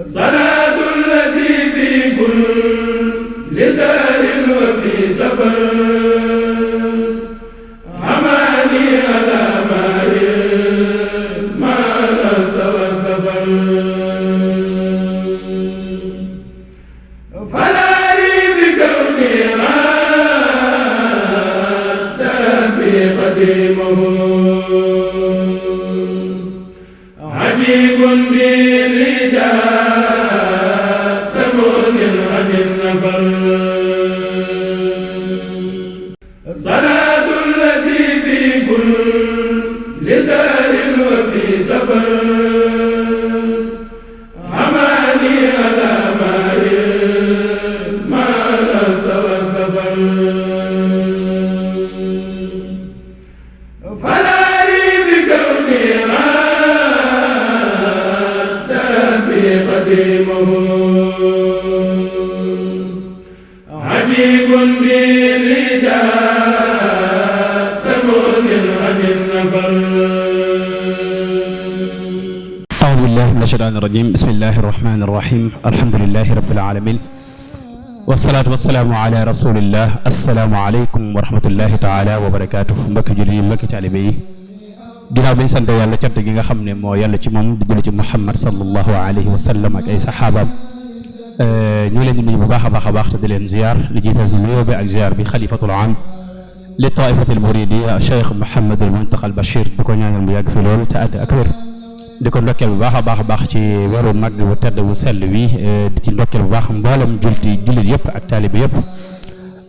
صلاة الذي في كل سهر وفي سفر حماني على ما لهز والسفر فلاهي بكوني عاد ربي قديمه عجيب بالإجابة مغن عن النفر صلاة الذي في كل سهر وفي سفر حماني على ما لهز والسفر فلاهي بكوني عاد ربي قديمه عجيب بالإجابة مغن عن النفر أعوذ بالله من الشيطان الرجيم بسم الله الرحمن الرحيم الحمد لله رب العالمين والصلاة والسلام على رسول الله السلام عليكم ورحمة الله تعالى وبركاته mbokki jullit yi mbokki taalibe yi ginnaaw bi ñu sant yàlla cant gi nga xam ne moo yàlla ci moom di julli ci Muhammad sallallahu alayhi wa sallam ak ay saxaabaam ñu leen di nuyu bu baax a baax te di leen ziar li jiital ci nuyoo bi ak ziar bi xalifatul aam li taifatil muridiya Cheikh Mouhamadul Muntaqa al Bachir di ko ñaanal mu yàgg fi loolu te àgg ak wér di ko ndokkeel bu baax a baax ci weeru mag bu tedd bu sell wi di ci ndokkeel bu baax mboolem jullit yëpp ak taalibe yëpp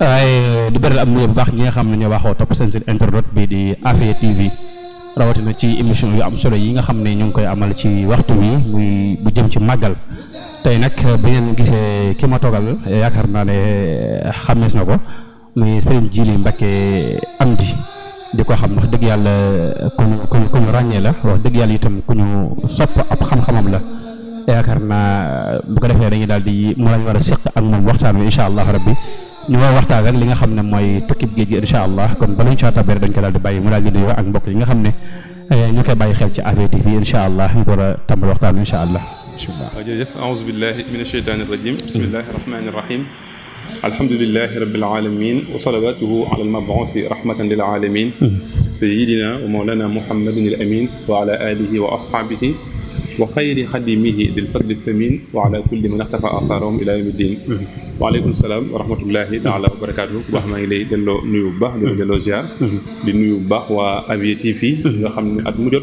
waaye di beral am nuyoo bu baax ñi nga xam ne ñoo baaxoo topp seen internet bi di Afia TV rawatina ci émission yu am solo yi nga xam ne ñu ngi koy amal ci waxtu wi muy bu jëm ci màggal tey nag bi ngeen gisee ki ma toogal yaakaar naa ne xamees na ko muy Serigne Djily Mbacké Amdy di ko xam wax dëgg yàlla ku ñu ràññee la wax dëgg yàlla itam ku ñu sopp ab xam-xamam la yaakaar naa bu ko defee dañuy daal di mu lañ war a seq ak moom waxtaan wi incha allah rabbi ñu war a waxtaan ak li nga xam ne mooy tukkib géej gi incha allah kon bala ñu caa tabere dañ ko daal di bàyyi mu daal di nuyoo ak mbokk yi nga xam ne ñu koy bàyyi xel ci Afia TV incha allah ñu war a tàmbali waxtaan wi incha allah bismillah. jërëjëf aouzu billahi min asheytaani rajim bismillahi rahmani rahim alhamdulilahi rabbil alamin wa salawatuhu ala almabuusi rahmatan lil alamin sayidina wa mawlana muhammadin al amin wa ala alihi wa ashabihi wa xayri xadimihi dil fadli samin wa ala kulli man ixtafa asarahum ila yawmi ddin waaleykum salaam wa rahmatullahi taala wa barakatuhu bu baax maa ngi lay delloo nuyu bu baax di la delloo ziar di nuyu bu baax waa Afia TV nga xam ne at mu jot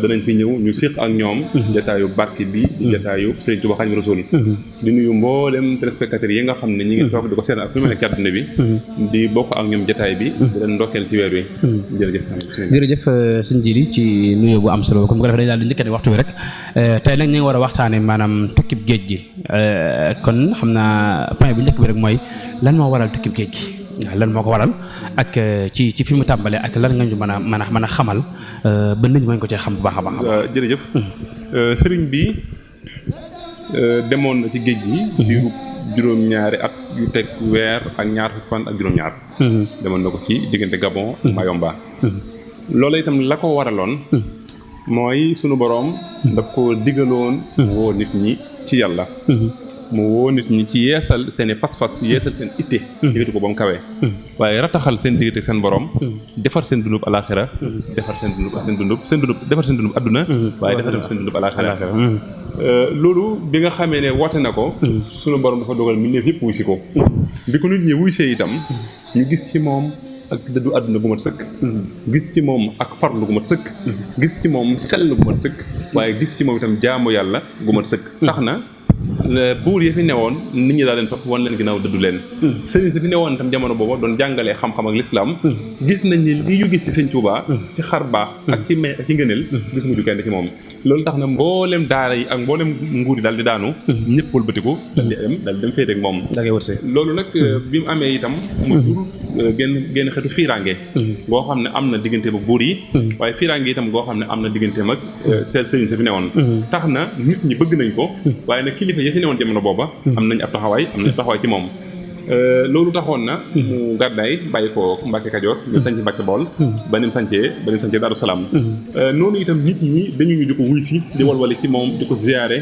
danañ fi ñëw ñu siq ak ñoom jataayu barke bi di jataayu Sëriñ Tuubaa Xaadimu Rasuul di nuyu mboolem téléspectateurs yi nga xam ne ñi ngi toog di ko seetaan ak fu ñu mën a àdduna bi di bokk ak ñoom jataay bi di leen ndokkeel ci weer wi jërëjëf sëñ Djily ci nuyu bu am solo comme ko def dañ daal di njëkkane waxtu wi rek tey nag ñu ngi war a waxtaane maanaam tukkib géej gi kon xam naa point bu njëkk bi rek mooy lan moo waral tukkib géej gi lan moo ko waral ak ci fi mu tàmbalee ak lan nga ñu mën a xamal ba nit ñi mën ko cee xam bu baax a baax. jërëjëf sëriñ bi demoon na ci géej gi diiru juróom-ñaari at yu teg weer ak ñaar fukki fan ak juróom-ñaar demoon na ko ci diggante Gabon ak Mayomba loolu itam la ko waraloon mooy sunu boroom daf ko digaloon woo nit ñi ci yàlla mu woo nit ñi ci yeesal seen i pas-pas yeesal seen itte yëkkati ko ba mu kawee waaye rataxal seen diggante seen borom defar seen dundub alaxira defar seen dundub adduna waaye defar seen dundub alaxira loolu bi nga xamee ne woote na ko sunu borom dafa dogal mbindeef yëpp wuy si ko bi ko nit ñi wuy see itam ñu gis ci moom ak dëddu àdduna gu mat sëkk gis ci moom ak farlu gu mat sëkk gis ci moom sell gu mat sëkk waaye gis ci moom itam jaamu yàlla gu mat sëkk tax na buur yi fi newoon nit ñi daal leen topp wan leen ginnaaw dëddu leen sëriñ si fi newoon itam jamono booba doon jàngalee xam-xam ak lislaam gis nañ ni li ñu gis ci sëñ Tuubaa ci xar baax ak ci may ak ci ngëneel gis mujju kenn ci moom loolu tax na mboolem daara yi ak mboolem nguur yi daal di daanu ñëpp wëlbatiku daal di dem féete ak moom loolu nag bi mu amee itam mu jur genn xeetu fiiraange goo xam ne am na diggante ba buur yi waaye fiiraange itam goo xam ne am na diggante mag sëriñ si fi newoon tax na nit ñi bëgg nañ ko waaye nag kilifa yi fi newoon jamono booba am nañ ab taxawaay ci moom loolu taxoon na mu gàddaay bàyyi ko Mbàkke Kajoor ñu sañc Mbàkke Bawol ba nim sañcee Daaru Salaam noonu itam nit ñi dañu ñu di ko wuy si di walwale ci moom di ko ziyaare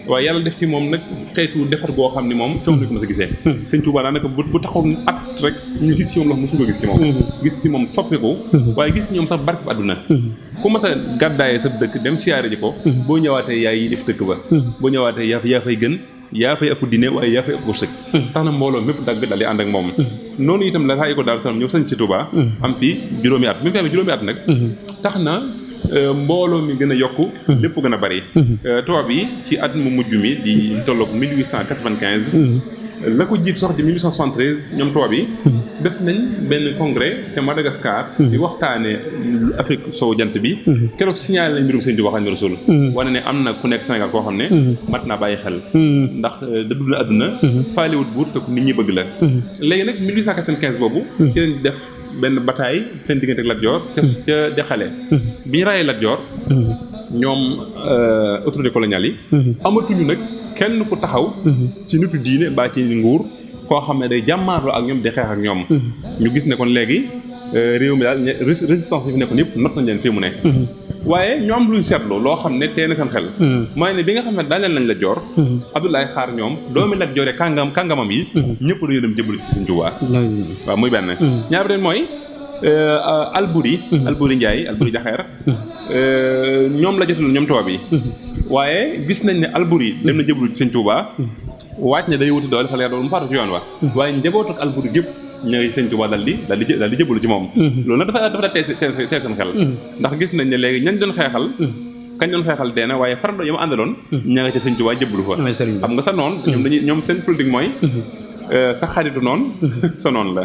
waaye yàlla def ci moom nag xeetu defar goo xam ni moom coono lañ ko mës a gisee sëñ Tuubaa daanaka bu taxoon at rek ñu gis ci moom la mosuñu ko gis ci moom gis ci moom soppiku waaye gis ci ñoom sax barke bu àdduna ku mas a gàddaayee sa dëkk dem siyaare ji ko boo ñëwaatee yaay yi def dëkk ba boo ñëwaatee yaa fay gën yaa fay ëpp dine waaye yaa fay ëpp wërsëg tax na mbooloo mépp dagg daal di ànd ak moom noonu itam la saa yi ko Daaru Salaam ñëw sañ si Touba am fii juróomi at bi mu fi amee juróomi at nag tax na mbooloo mi gën a yokku lépp gën a bari tubaab yi ci at mu mujj mi di tolloog 1895 la ko jiitu sax di 1873 ñoom tubaab yi def nañ benn congrès ca Madagascar di waxtaane Afrique sowu jant bi keroog signalé lañ mbirum Sëñ Tuubaa Xaadimu Rasuul wane ne am na ku nekk Sénégal koo xam ne mat naa bàyyi xel ndax dëddu na àdduna faaliwut buur te ku nit ñi bëgg la léegi nag 1895 boobu ci lañ def benn bataille seen diggante ak Lat Joor ca Dexale bi ñu rayee Lat Joor ñoom autorité coloniale yi amatuñu nag kenn ku taxaw ci nitu diine mbaa ci nguur koo xam ne day jàmmaarloo ak ñoom di xeex ak ñoom ñu gis ne kon léegi réew mi daal résistance yi fi nekkoon yëpp not nañ leen fii mu ne waaye ñu am luñ seetlu loo xam ne tee na seen xel mooy ne bi nga xam ne daaneel nañ Lat Joor Abdoulaye Xaar ñoom doomi Lat Joor kàngamam yi ñëpp dañoo dem jëbal ci Sëñ Tuubaa waaw muy benn ñaar bi mooy Alburi Njaay Alburi Jaxeer ñoom la jotul ñoom tubaab yi waaye gis nañ ne Alburi dem na jëblu ci Sëñ Tuubaa waaj ne day wuti doole fa leer doon mu faatu ci yoon wa waaye njaboot ak Alburi gépp ñooy Sëñ Tuubaa daal di jëblu ci moom loolu nag dafa teel seen xel ndax gis nañ ne léegi ñañ doon xeexal kañ doon xeexal dee na waaye farando yi ma àndaloon ña nga ca Sëñ Tuubaa jëblu fa xam nga sa noon ñoom seen politique mooy sa xaritu noonu sa noonu la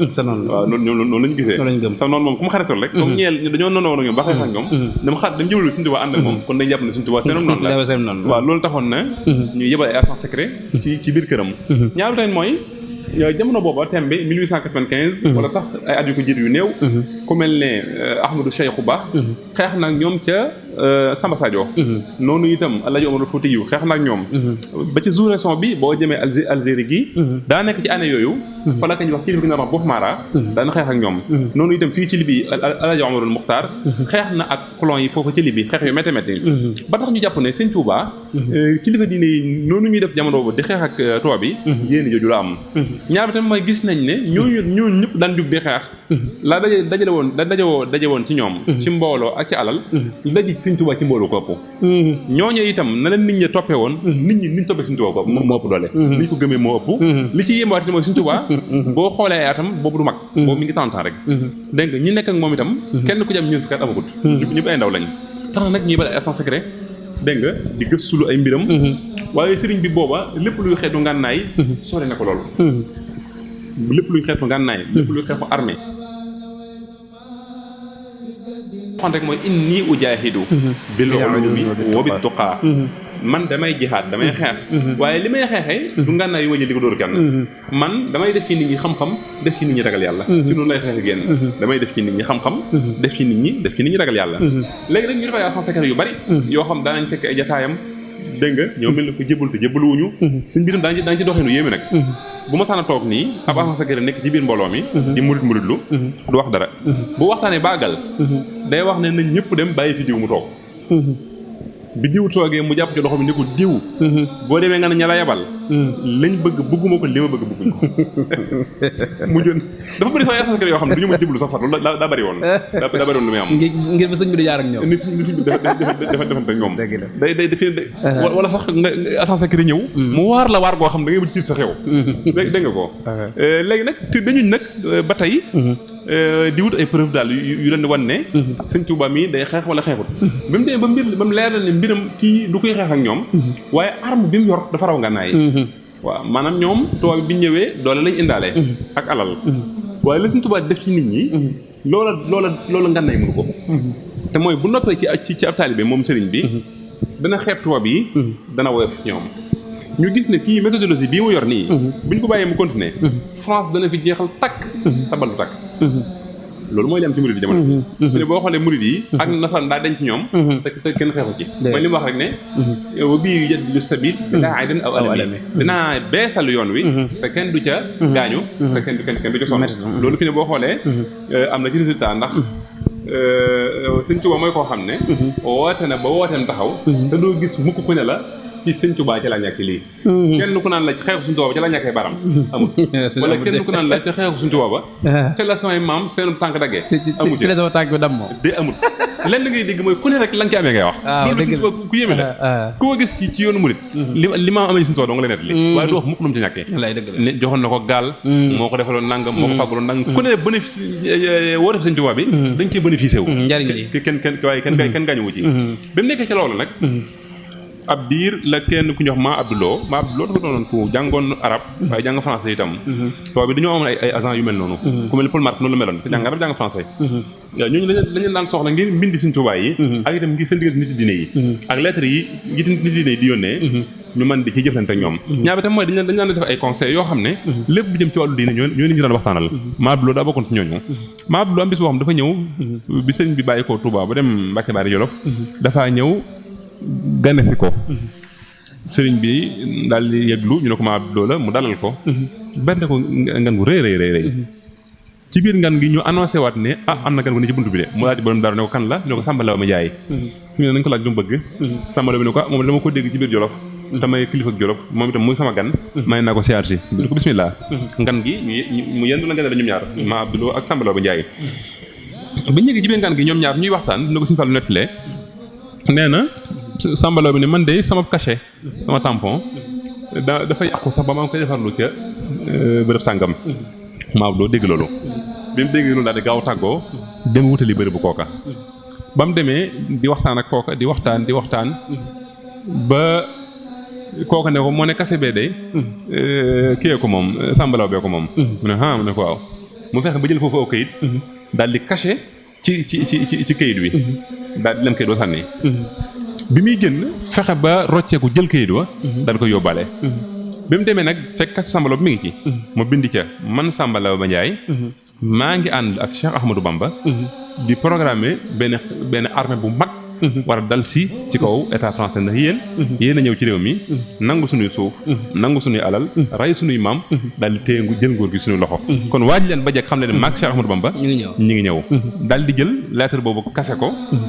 waaw noonu lañu gisee sa noonu moom ku mu xaritul rek comme ñeel dañoo noonu woon ak ñoom ba xeex ak ñoom dama jëblu Sëñ Tuubaa ànd ak moom kon dañ jàpp ne Sëñ Tuubaa seen noonu la waaw loolu taxoon na ñu yebal ay agent secret ci biir këram ñaaru tamit mooy jamono booba tembe 1895 wala sax ay at yu ko jiitu yu néew ku mel ne Ahmadou Cheikhou Ba xeex nag ñoom ca Samba Sadio noonu itam Alaaji Omar Foutiyou xeex nag ñoom ba ci sous-région bi boo jëmee Algérie gi daa nekk ci année yooyu fa la kañ wax kilifa gi na wax Bof Mara daana xeex ak ñoom noonu itam fii ci Libye Alaaji Omarul Muxtaar xeex na ak colon yi foofu ci Libye xeex yu métti métti ba tax ñu jàpp ne Sëñ Tuubaa kilifa diine yi noonu ñuy def jamono boobu di xeex ak tubaab bi yéen jooju la am ñaar bi tamit mooy gis nañ ne ñooñu ñëpp daan jug di xeex la daje woon ci ñoom ci mbooloo ak ci alal daje Sëñ Tuubaa ci mbooloo ko ëpp ñooñu itam na leen nit ñi toppee woon nit ñi niñ toppee Sëñ Tuubaa ko moo ëpp doole li ñu ko gëmee moo ëpp li ci yéemaat mooy Sëñ Tuubaa boo xoolee ay atam boobu du mag boobu mi ngi 30 ans rek dégg nga ñi nekk ak moom itam kenn ku ci am ñeent fukki at amagut ñëpp ay ndaw lañ tax na nag ñuy bari ay agent secret dégg nga di gëstulu ay mbiram waaye sëriñ bi booba lépp luy xeetu ngànnaay sori na ko loolu lépp luy xeetu ngànnaay lépp luy xeetu armée xon rek mooy inni ujaahidu bil ulumi wa bit tuqaa man damay jihaad damay xeex waaye li may xeexee du ngànnaay yu ma jël di ko dóor kenn man damay def ci nit ñi xam-xam def ci nit ñi ragal yàlla ci noonu lay xeexe génn damay def ci nit ñi xam-xam def ci nit ñi ragal yàlla léegi nag ñu def ay agent secret yu bari yoo xam daanañ fekk ay jataayam dégg nga ñoo mel ne ko jébal te jébaluwuñu suñ mbiram daañu ci doxee nu yéeme nag bu ma saan a toog nii ab agent secret nekk ci biir mbooloo mi di muritlu du wax dara bu waxtaanee baagal day wax ne nañ ñëpp dem bàyyi fi diw mu toog bi diw toogee mu jàpp ci loxo bi ni ko diw boo demee nga ne ña la yebal lañ bëgg bëgguma ko li ma bëgg bëgguñ ko mujjoon dafa bëri sax agent secret yoo xam ne du ñu ma jéblu sax far loolu daa bëri woon lu muy am ngir ba sëñ bi di jaar ak ñoom ni sëñ bi defante ñoom day defi wala sax nga agent secret ñëw mu waar la waar goo xam da ngay bëgg ci sa xew dégg nga ko léegi nag te dañuñ nag ba tey di wut ay preuve daal yu leen di wan ne Sëñ Tuubaa mii day xeex wala xeexut ba mu demee ba mu leer na ne mbiram kii du koy xeex ak ñoom waaye arme bi mu yor dafa raw ngànnaay waaw maanaam ñoom tubaab bi ñëwee doole lañ indaale ak alal waaye la Sëñ Tuubaa def ci nit ñi loola ngànnaay mënu ko te mooy bu noppee ci ab taalibe moom sëriñ bi dana xeeb tubaab yi dana woyof ñoom ñu gis ne kii méthodologie bii mu yor nii bu ñu ko bàyyee mu continuer France dana fi jeexal takk tabal du takk loolu mooy li am ci murid yi jamono fi ne boo xoolee murid yi ak nasaraan daa denc ci ñoom te kenn xeexu ci mooy li mu wax rek ne wa bii yajlu sabil bilaa aydin aw alami dinaa beesal yoon wi te kenn du ca gaañu te kenn du ca sonn loolu fi ne boo xoolee am na ci résultat ndax Sëñ Tuubaa mooy koo xam ne woote na ba wooteem taxaw te doo gis mukk ku ne la ci Sëñ Tuubaa ci la ñàkk lii kenn ku naan la ci xeexu Sëñ Tuubaa ba ci la ñàkkee baram amul wala kenn ku naan la ci xeexu Sëñ Tuubaa ba ca la samay maam seenu tànk daggee amul ci la sama tànk bi dam moom de amul lenn ngay dégg mooy ku ne rek la nga ci amee ngay wax loolu Sëñ Tuubaa ku yéeme la koo gis ci yoonu murit li maam amee Sëñ Tuubaa doo nga la nett li waaye du wax mukk lu mu ci ñàkkee ne joxoon na ko gaal moo ko defaloon nangam moo ko fàggaloon nangam ku ne bénéfice woo def Sëñ Tuubaa bi dañ cee bénéficié wu waaye kenn gaañu wu ci ba mu nekkee ca loolu nag ab diir la kenn ku ñuy wax maa Abdouloo dafa doonoon ku jàngoon arab waaye jàng français itam tubaab bi dañoo amoon ay agents yu mel noonu ku mel ni Paul Marty noonu la meloon te jàng arab jàng français ñooñu lañu daan soxla ngir mbindi Sëñ Tuubaa yi ak itam ngir seen diggante nit diine yi ak lettre yi nit diine yi di yónnee ñu mën di ci jëflante ak ñoom ñaar bi tam mooy dañu daan def ay conseils yoo xam ne lépp lu jëm ci wàllu diine ñoo ñu daan waxtaanal maa Abdouloo daa bokkoon ci ñooñu maa Abdouloo am bis boo xam dafa ñëw bi sëriñ bi bàyyi ko Touba ba dem Mbàkke Baari Jolof dafaa ñëw ganesi ko sëriñ bi daal di yëglu ñu ne ko maa Abdouloo la mu dalal ko bernde ko ngan gu rëy ci biir ngan gi ñu annoncé waat ne am na gan gu ne ci buntu bi de mu laaj borom daaru ne ko kan la ñu ne ko Samba Law ma jaay su ñu ne nañ ko laaj lu mu bëgg Samba Law bi ne ko moom dama ko dégg ci biir Jolof damay kilifa ak Jolof moom itam muy sama gan may naa ko siyaar si bi ne ko bismillah ngan gi mu yendu la ngan la ñoom ñaar maa Abdouloo ak Samba Law ba jaay ba ñëgee ci biir ngan gi ñoom ñaar ñuy waxtaan dina ko Sëñ Fallu nettalee nee na Samba Law bi ne man de sama cachet sama tampon dafa yàqu sax ba maa ngi koy defarlu ca bërëb sàngam maa Abdouloo dégg loolu bi mu dégg loolu daal di gaaw tàggoo dem wutali bërëb bu kooka ba mu demee di waxtaan ak kooka di waxtaan ba kooka ne ko moo ne cachet bee de kiyee ko moom Samba Law bee ko moom mu ne mu ne ko waaw mu fexe ba jël foofu aw kayit daal di cachet ci kayit wi daal di lem kayit wa sànni bi muy génn fexe ba rocceeku jël kayit wa daal ko yóbbaale bi mu demee nag fekk cachet Samba Law bi mi ngi ci mu bind ca man Samba Law ba Njaay maa ngi ànd ak Cheikh Ahmadou Bamba di programmer benn armée bu mag war a dal si ci kaw état français ndax yéen a ñëw ci réew mi nangu suñuy suuf nangu suñuy alal ray suñuy maam daal di téye jël nguur gi suñuy loxo kon waaj leen ba jekk xam leen ne maag Cheikh Ahmadou Bamba ñi ngi ñëw daal di jël lettre boobu kase ko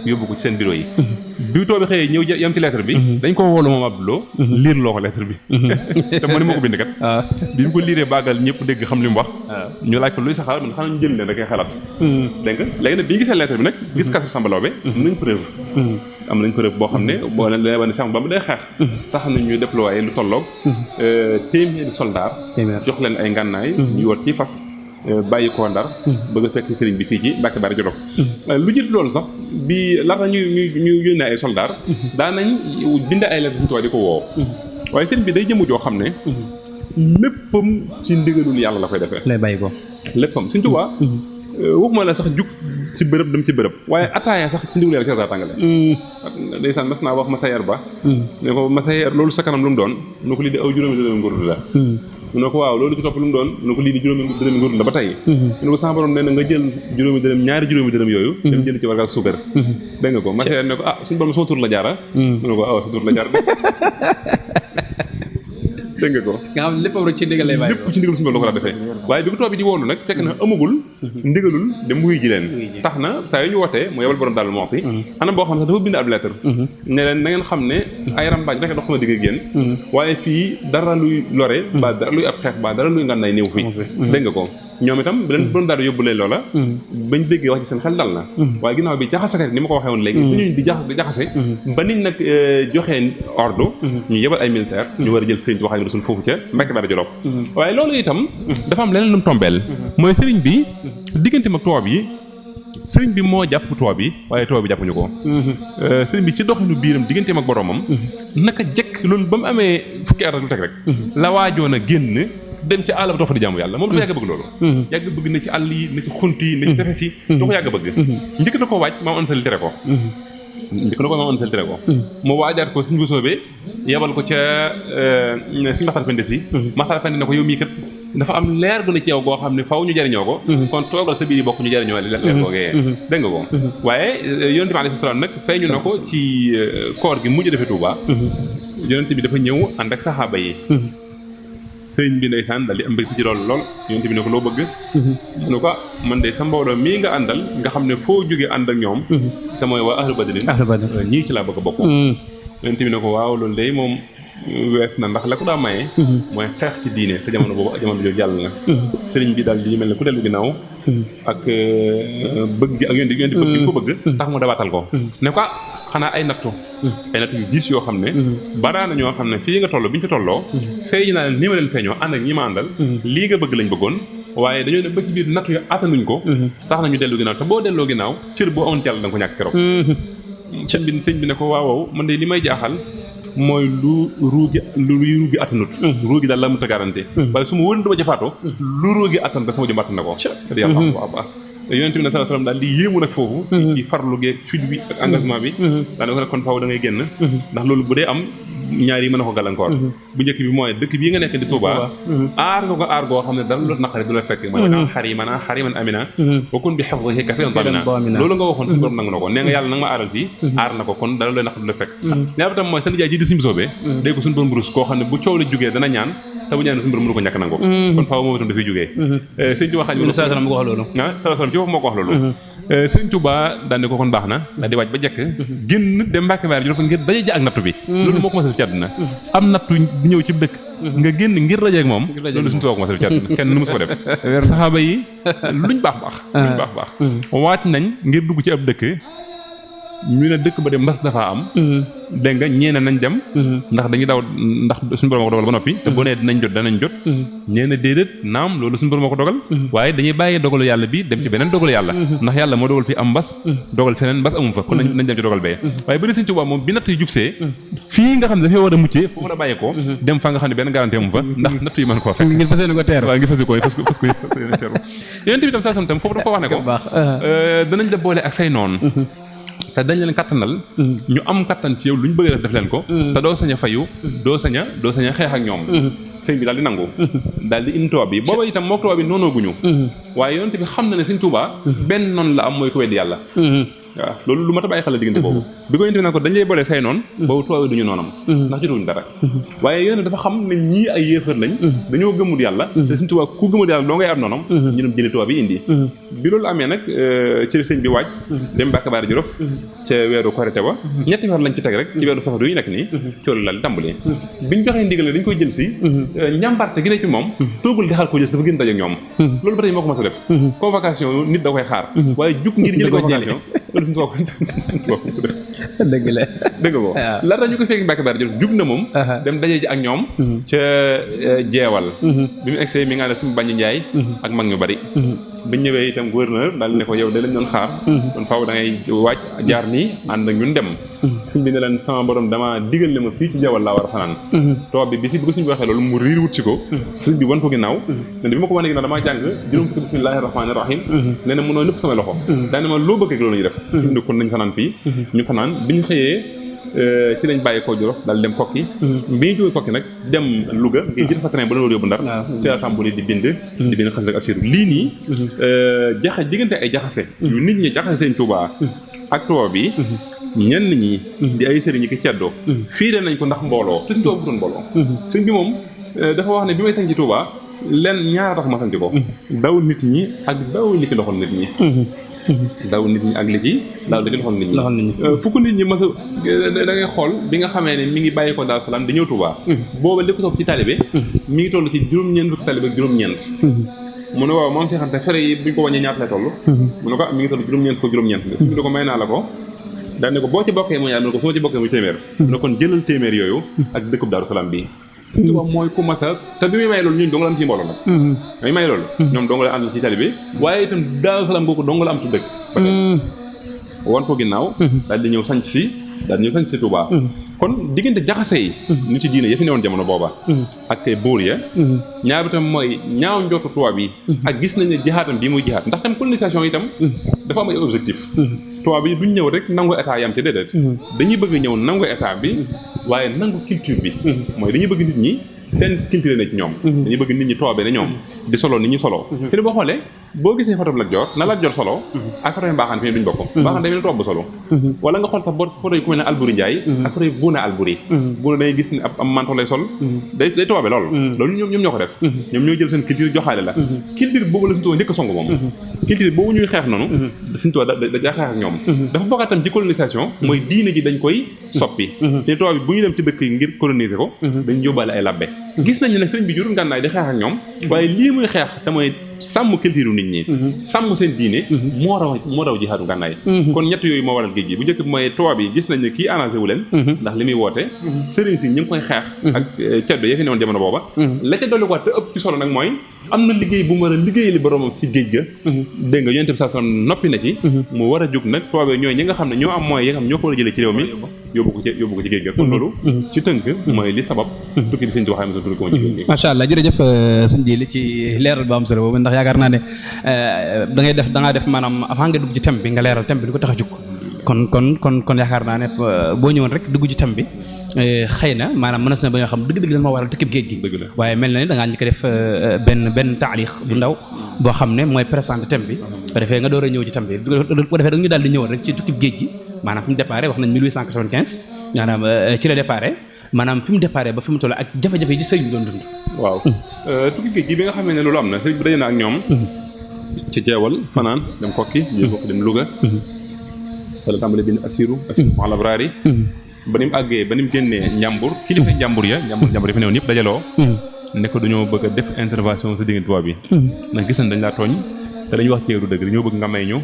yóbbu ko ci seen bureau yi bi too bi xëyee ñëw yam ci lettre bi dañ ko woolu moom Abdouloo liir loo ko lettre bi te moo ni moo ko bind kat bi mu ko liiree bàggal ñëpp dégg xam li mu wax ñu laaj ko luy sa xalaat man xanaa ñu jël leen da koy xalaat dégg nga léegi nag bi ñu gisee lettre bi nag gis cachet Samba Law bi nañ preuve am nañ preuve boo xam ne boo leen leen wane Samba Bamba day xeex tax na ñuy déployer lu tolloog téeméeri soldat jox leen ay ngànnaay ñu war ci fas bàyyi koo Ndar bëgg a fekk ci sëriñ bi fii ci Mbàkke Baari Jolof lu jiitu loolu sax bi laata ñu yónnee ay soldat daa nañ bind ay lettre Sëriñ Tuubaa di ko woo waaye sëriñ bi day jëmu joo xam ne léppam ci ndigalul yàlla la koy defee lay bàyyi ko léppam Sëriñ Tuubaa waxuma la sax jug ci bërëb dem ci bërëb waaye ataaya sax ci ndigalu yàlla ci tàngale ndeysaan mas naa wax Masayer Ba ne ko Masayer loolu sa kanam lu mu doon ne ko lii di aw juróomi dërëmi ngurdu la mu ne ko waaw loolu ci topp lu mu doon mu ne ko lii di juróomi dërëmi ngurdu la ba tey mu ne ko sama borom nee na nga jël ñaari juróomi dërëm yooyu dem jënd ci warga ak suukar dégg nga ko Masayer ne ko suñu borom sama tur la jaara mu ne ko sa tur la jaar dégg nga ko nga xam lépp rek ci ndigal lay bàyyi lépp ci ndigal suñu borom la ko daa defee waaye bi ko tubaab bi di woolu nag fekk na amagul ndigalul dem wuy ji leen tax na saa yu ñu wootee mu yebal borom daal moxti anam boo xam ne dafa bind ab lettre ne leen na ngeen xam ne ay rambaaj rek dox sama digg ak yéen waaye fii dara luy lore ba dara luy ab xeex ba dara luy ngànnaay néew fii dégg nga ko ñoom itam bi leen borom daal yóbbu leen loola bañ déggee wax ci seen xel dal na waaye ginnaaw bi jaxasekat ni ma ko waxee woon léegi ñu di jaxase ba niñ nag joxee ordre ñu yebal ay militaire ñu war a jël sëriñ wax ak rasul foofu ca Mbàkke Baari Jolof waaye loolu itam dafa am leneen lu mu tombeel mooy sëriñ bi diggante mag tubaab yi sëriñ bi moo jàpp tubaab yi waaye tubaab bi jàppuñu ko sëriñ bi ci doxinu biiram digganteem ak boromam naka jekk loolu ba mu amee fukki at ak lu teg rek la waajoon a génn dem ci àll ba toog fa di jaamu yàlla moom dafa yàgg bëgg loolu yàgg bëgg na ci àll yi na ci xunt yi na ci tefes yi da ko yàgg bëgg njëkk na ko waaj maam ansali tere ko mu waajaat ko suñ bu soobee yebal ko ca suñu Maxtaar Pende Si Maxtaar Pende ne ko yow mii kat dafa am leer gu ne ci yow goo xam ne faw ñu jariñoo ko kon toogal sa biir yi bokk ñu jariñoo leer googee dégg nga ko waaye yonent bi alayhi salaam nag feeñu na ko ci koor gi mujj defee Tuuba yonent bi dafa ñëw ànd ak saxaaba yi sëñ bi ndeysaan daal di am mbégte ci loolu lool yonent bi ne ko loo bëgg mu ne ko man de sa mbooloo mii nga àndal nga xam ne foo jógee ànd ak ñoom te mooy waa ahlu badrin ñii ci laa bëgg a bokk yonent bi ne ko waaw loolu day moom wees na ndax la ko daa maye mooy xeex ci diine te jamono boobu jamono jooju jàll na sëriñ bi daal di mel ne ku dellu ginnaaw ak bëgg gi ak yonent bi bëgg ko bëgg tax mu dabaatal ko ne ko xanaa ay nattu yu diis yoo xam ne baraa na ñoo xam ne fii nga toll bi ñu fi tolloo feeñu naa leen ni ma leen feeñoo ànd ak ñi ma àndal lii nga bëgg lañ bëggoon waaye dañoo ne ba ci biir nattu yu attanuñ ko tax nañu dellu ginnaaw te boo delloo ginnaaw cër boo amoon ci yàlla da nga ko ñàkk keroog sëñ bi ne ko waaw man de li may jaaxal mooy lu ruugi attanut ruugi daal la mu ta garanti waaye su ma wóor dama ca faatoo lu ruugi attan ba sama jëm attan na ko te yàlla waaw baax yonent bi sallallahu alayhi wasallam daal di yéemu nag foofu ci farlu geeg fit bi ak engagement bi daal di ko nag kon faaw da ngay génn ndax loolu bu dee am ñaar yi mën a ko gàllankoor bu njëkk bi mooy dëkk bii nga nekk di Touba aar nga ko aar goo xam ne dara lu naqari du la fekk mooy daan xariman amina wa kun bi hifzihi kafiran damina loolu nga waxoon suñu borom nangu na ko nee nga yàlla nanga ma aaral fii aar na ko kon dara lu naqari du la fekk ñaar bi tam mooy sa nijaay ji di Sëñ Soobee day ko suñu borom rus koo xam ne bu coow la jógee dana ñaan te bu ñaan suñu borom mënu ko ñàkk nangu kon faaw moom itam dafay jógee sëñ Touba xaaj sallallahu moo ko wax loolu sëñ Touba daan ne ko kon baax na daal di waaj ba jekk génn dem Mbàkke Baari Jolof ngir daje ji ak nattu bi loolu moo ko masal ci àdduna am nattu di ñëw ci dëkk nga génn ngir dajeeg moom loolu suñu Touba ko masal ci àdduna kenn nu mu ko def saxaaba yi luñ baax waaj nañ ngir dugg ci ab dëkk ñu ne dëkk ba de mbas dafa am dégg nga ñeene nañ dem ndax dañuy daw ndax suñu borom ko dogal ba noppi te boo nee danañ jot ñeene déedéet naam loolu suñu borom ko dogal waaye dañuy bàyyi dogalu yàlla bi dem ci beneen dogalu yàlla ndax yàlla moo dogal fi am mbas dogal feneen mbas amum fa kon nañ dem ci dogal bee waaye bëri Sëñ Tuubaa moom bi natt yi jubsee fii nga xam ne dafay war a muccee foofu la bàyyi ko dem fa nga xam ne benn garantie amum fa ndax natt yi mën koo fekk ngir fas ko teer waaw ngir fas ko teer yonent bi tam saa sam tam foofu dafa ko wax ne ko danañ la boole ak say noon te dañ leen kattanal ñu am kattan ci yow lu ñu bëgg def leen ko te doo sañ a fayu doo sañ a xeex ak ñoom sëñ bi daal di nangu daal di indi tubaab bi booba itam moo tubaab bi noonoo guñu waaye yonent bi xam na ne Sëñ Tuubaa benn noonu la am mooy ko weddi yàlla waaw loolu lu mat a bàyyi xel diggante boobu bi ko yonent bi naan ko dañ lay boole say noonu boobu tubaab bi duñu noonam ndax jotuwuñ dara waaye yonent dafa xam ne ñii ay yéefar lañ dañoo gëmul yàlla te Sëñ Tuubaa ku gëmul yàlla doo ngay am noonam ñu dem jëli tubaab bi indi bi loolu amee nag ci sëñ bi waaj dem Mbàkke Baari Jolof ca weeru Korite ba ñetti weer lañ ci teg rek ci weeru safar yu nekk nii coolu la di tàmbali biñ joxee ndigal dañ koy jël si njàmbarte gi ne ci moom toogul di xaar ko jël dafa gën daje ak ñoom loolu ba tey moo ko mas a def convocation nit da koy xaar waaye jug ngir jëli convocation loolu suñu toog su def dëgg la dëgg ko laata ñu ko fekk Mbàkke Baari Jolof jug na moom dem daje ji ak ñoom ca jeewal bi mu egsee mi nga ne suñu Bañi Njaay ak mag ñu bari biñ ñëwee itam gouverneur daal ne ko yow de lañ doon xaar kon faaw da ngay waaj jaar nii ànd ak ñun dem suñ bi ne leen sama borom dama digal ne ma fii ci jeewal laa war a fanaan toog bi si bi ko suñ bi waxee loolu mu riir wut si ko suñ bi wan ko ginnaaw ne bi ma ko wane ginnaaw damaa jàng juróom fukki bismillahi rahmaani rahim nee na mënoo nëpp sama loxo daane ma loo bëgg ak loolu ñu def suñ bi kon nañ fanaan fii ñu fanaan bi ñu xëyee ci lañ bàyyi koo Jolof daal dem Kokki bi ñu jógee Kokki nag dem Louga ngir jël fa train ba loolu yóbbu Ndar ci la tàmbali di bind xas rek asiru lii nii diggante ay jaxase yu nit ñi jaxase Sëñ Tuubaa ak tubaab bi ñenn ñi di ay sëriñ ki ceddoo fii de nañ ko ndax mbooloo te Sëñ Tuubaa bu doon mbooloo sëñ bi moom dafa wax ne bi may sañ ci Tuubaa leen ñaara tax ma sañ ko daw nit ñi ak daw li ci loxol nit ñi daw nit ñi ak li ci daal da ci loxol nit ñi fukk nit ñi mas a da ngay xool bi nga xamee ne mi ngi bàyyi ko Daaru Salaam di ñëw Tuubaa booba li ko topp ci talibé mi ngi toll ci juróom-ñeent fukki talibé ak juróom-ñeent mu ne waaw moom Seex Anta fere yi buñ ko wàññee ñaata lay toll mu ne ko mi ngi toll juróom-ñeent fukki juróom-ñeent su bi da ko may naa la ko daal ne ko boo ci bokkee mu ñaar mu ne ko su ma ci bokkee muy téeméer mu ne kon jëlal téeméer yooyu ak dëkkub Daaru Salaam bii Sëñ Tuubaa mooy ku masa te bi muy may loolu ñun dong la am ci mbooloo nag may may loolu ñoom dong la am ci talibé waaye itam Daaru Salaam googu dong la am ci dëkk wan ko ginnaaw daal di ñëw sanc si Tuubaa kon diggante jaxase yi ñu ci diine ya fi newoon jamono booba ak buur ya ñaar bi tam mooy ñaaw njortu tubaab yi ak gis nañ ne jihaatam bii muy jihaat ndax tam colonisation itam dafa am ay objectif tubaab yi duñ ñëw rek nangu état yam ci déedéet dañuy bëgg ñëw nangu état bi waaye nangu culture bi mooy dañuy bëgg nit ñi seen culture na ci ñoom dañuy bëgg nit ñi toobee ne ñoom di solo nit ñi solo te ni boo xoolee boo gisee photo Lat Joor na Lat Joor solo ak photo yi Mbaaxaan fi ne duñ bokk Mbaaxaan day mel ni toob solo wala nga xool sax boo photo yi ku mel ne Alburi Njaay ak photo yi Buuna Alburi Buuna dangay gis ne ab manteau lay sol day toobe loolu ñoom ñoo ko def ñoom ñoo jël seen culture joxaale la culture boobu la suñu tubaab njëkk a song moom culture boobu ñuy xeex noonu suñu tubaab da xeex ak ñoom dafa bokkaat tam ci colonisation mooy diine ji dañ koy soppi te tubaab bi bu ñu dem ci dëkk yi ngir coloniser ko dañ yóbbaale ay labbe gis nañ ne sëriñ bi jurul ngànnaay di xeex ak ñoom waaye lii muy xeex te mooy sàmm culture nit ñi sàmm seen diine moo raw jihaadu ngànnaay kon ñett yooyu moo waral géej gi bu njëkk bi mooy tubaab yi gis nañ ne kii arrangé wu leen ndax li muy woote sëriñ si ñu ngi koy xeex ak ceddo ya fi newoon jamono booba la ca dolli ko te ëpp ci solo nag mooy am na liggéey bu mu war a liggéeyali boromam ci géej ga dégg nga yonent bi sallallahu alayhi wasallam noppi na ci mu war a jóg nag tubaab yi ñooy ñi nga xam ne ñoo am moyens yi nga xam ñoo ko war a jëlee ci réew mi yóbbu ko ci géej ga kon loolu ci tënk mooy li sabab tukki bi sëñ Tuubaa xam ne tukki woon ci géej gi macha allah jërëjëf sëñ Jili ci leeral ba am solo boobu ndax yaakaar naa ne da ngaa def maanaam avant nga dugg ci thème bi nga leeral thème bi lu ko tax a jóg kon yaakaar naa ne boo ñëwoon rek dugg ci thème bi xëy na maanaam mën na ba nga xam dëgg-dëgg lan moo waral tukki géej gi waaye mel na ni da ngaa njëkk a def benn taalix bu ndaw boo xam ne mooy présenté thème bi bu defee nga door a ñëw ci thème bi bu defee da ñu daal di ñëwoon rek ci tukki géej gi maanaam fi mu déparé wax nañ 1895 maanaam ci la déparé maanaam fi mu déparé ba fi mu toll ak jafe-jafe yi ci sëriñ bi doon dund waaw tukki géej gi bi nga xamee ne loolu am na sëriñ bi daje na ak ñoom ci jeewal fanaan dem kokki kokki dem Louga wala tàmbale bind asiru mal abrari ba ni mu àggee ba ni mu génnee njàmbur kilifa njàmbur ya fi newoon yëpp dajaloo ne ko dañoo bëgg a def intervention sa diggante tubaab bi ndax gis nañ dañ laa tooñ te dañuy wax ceeru dëgg dañoo bëgg nga may ñu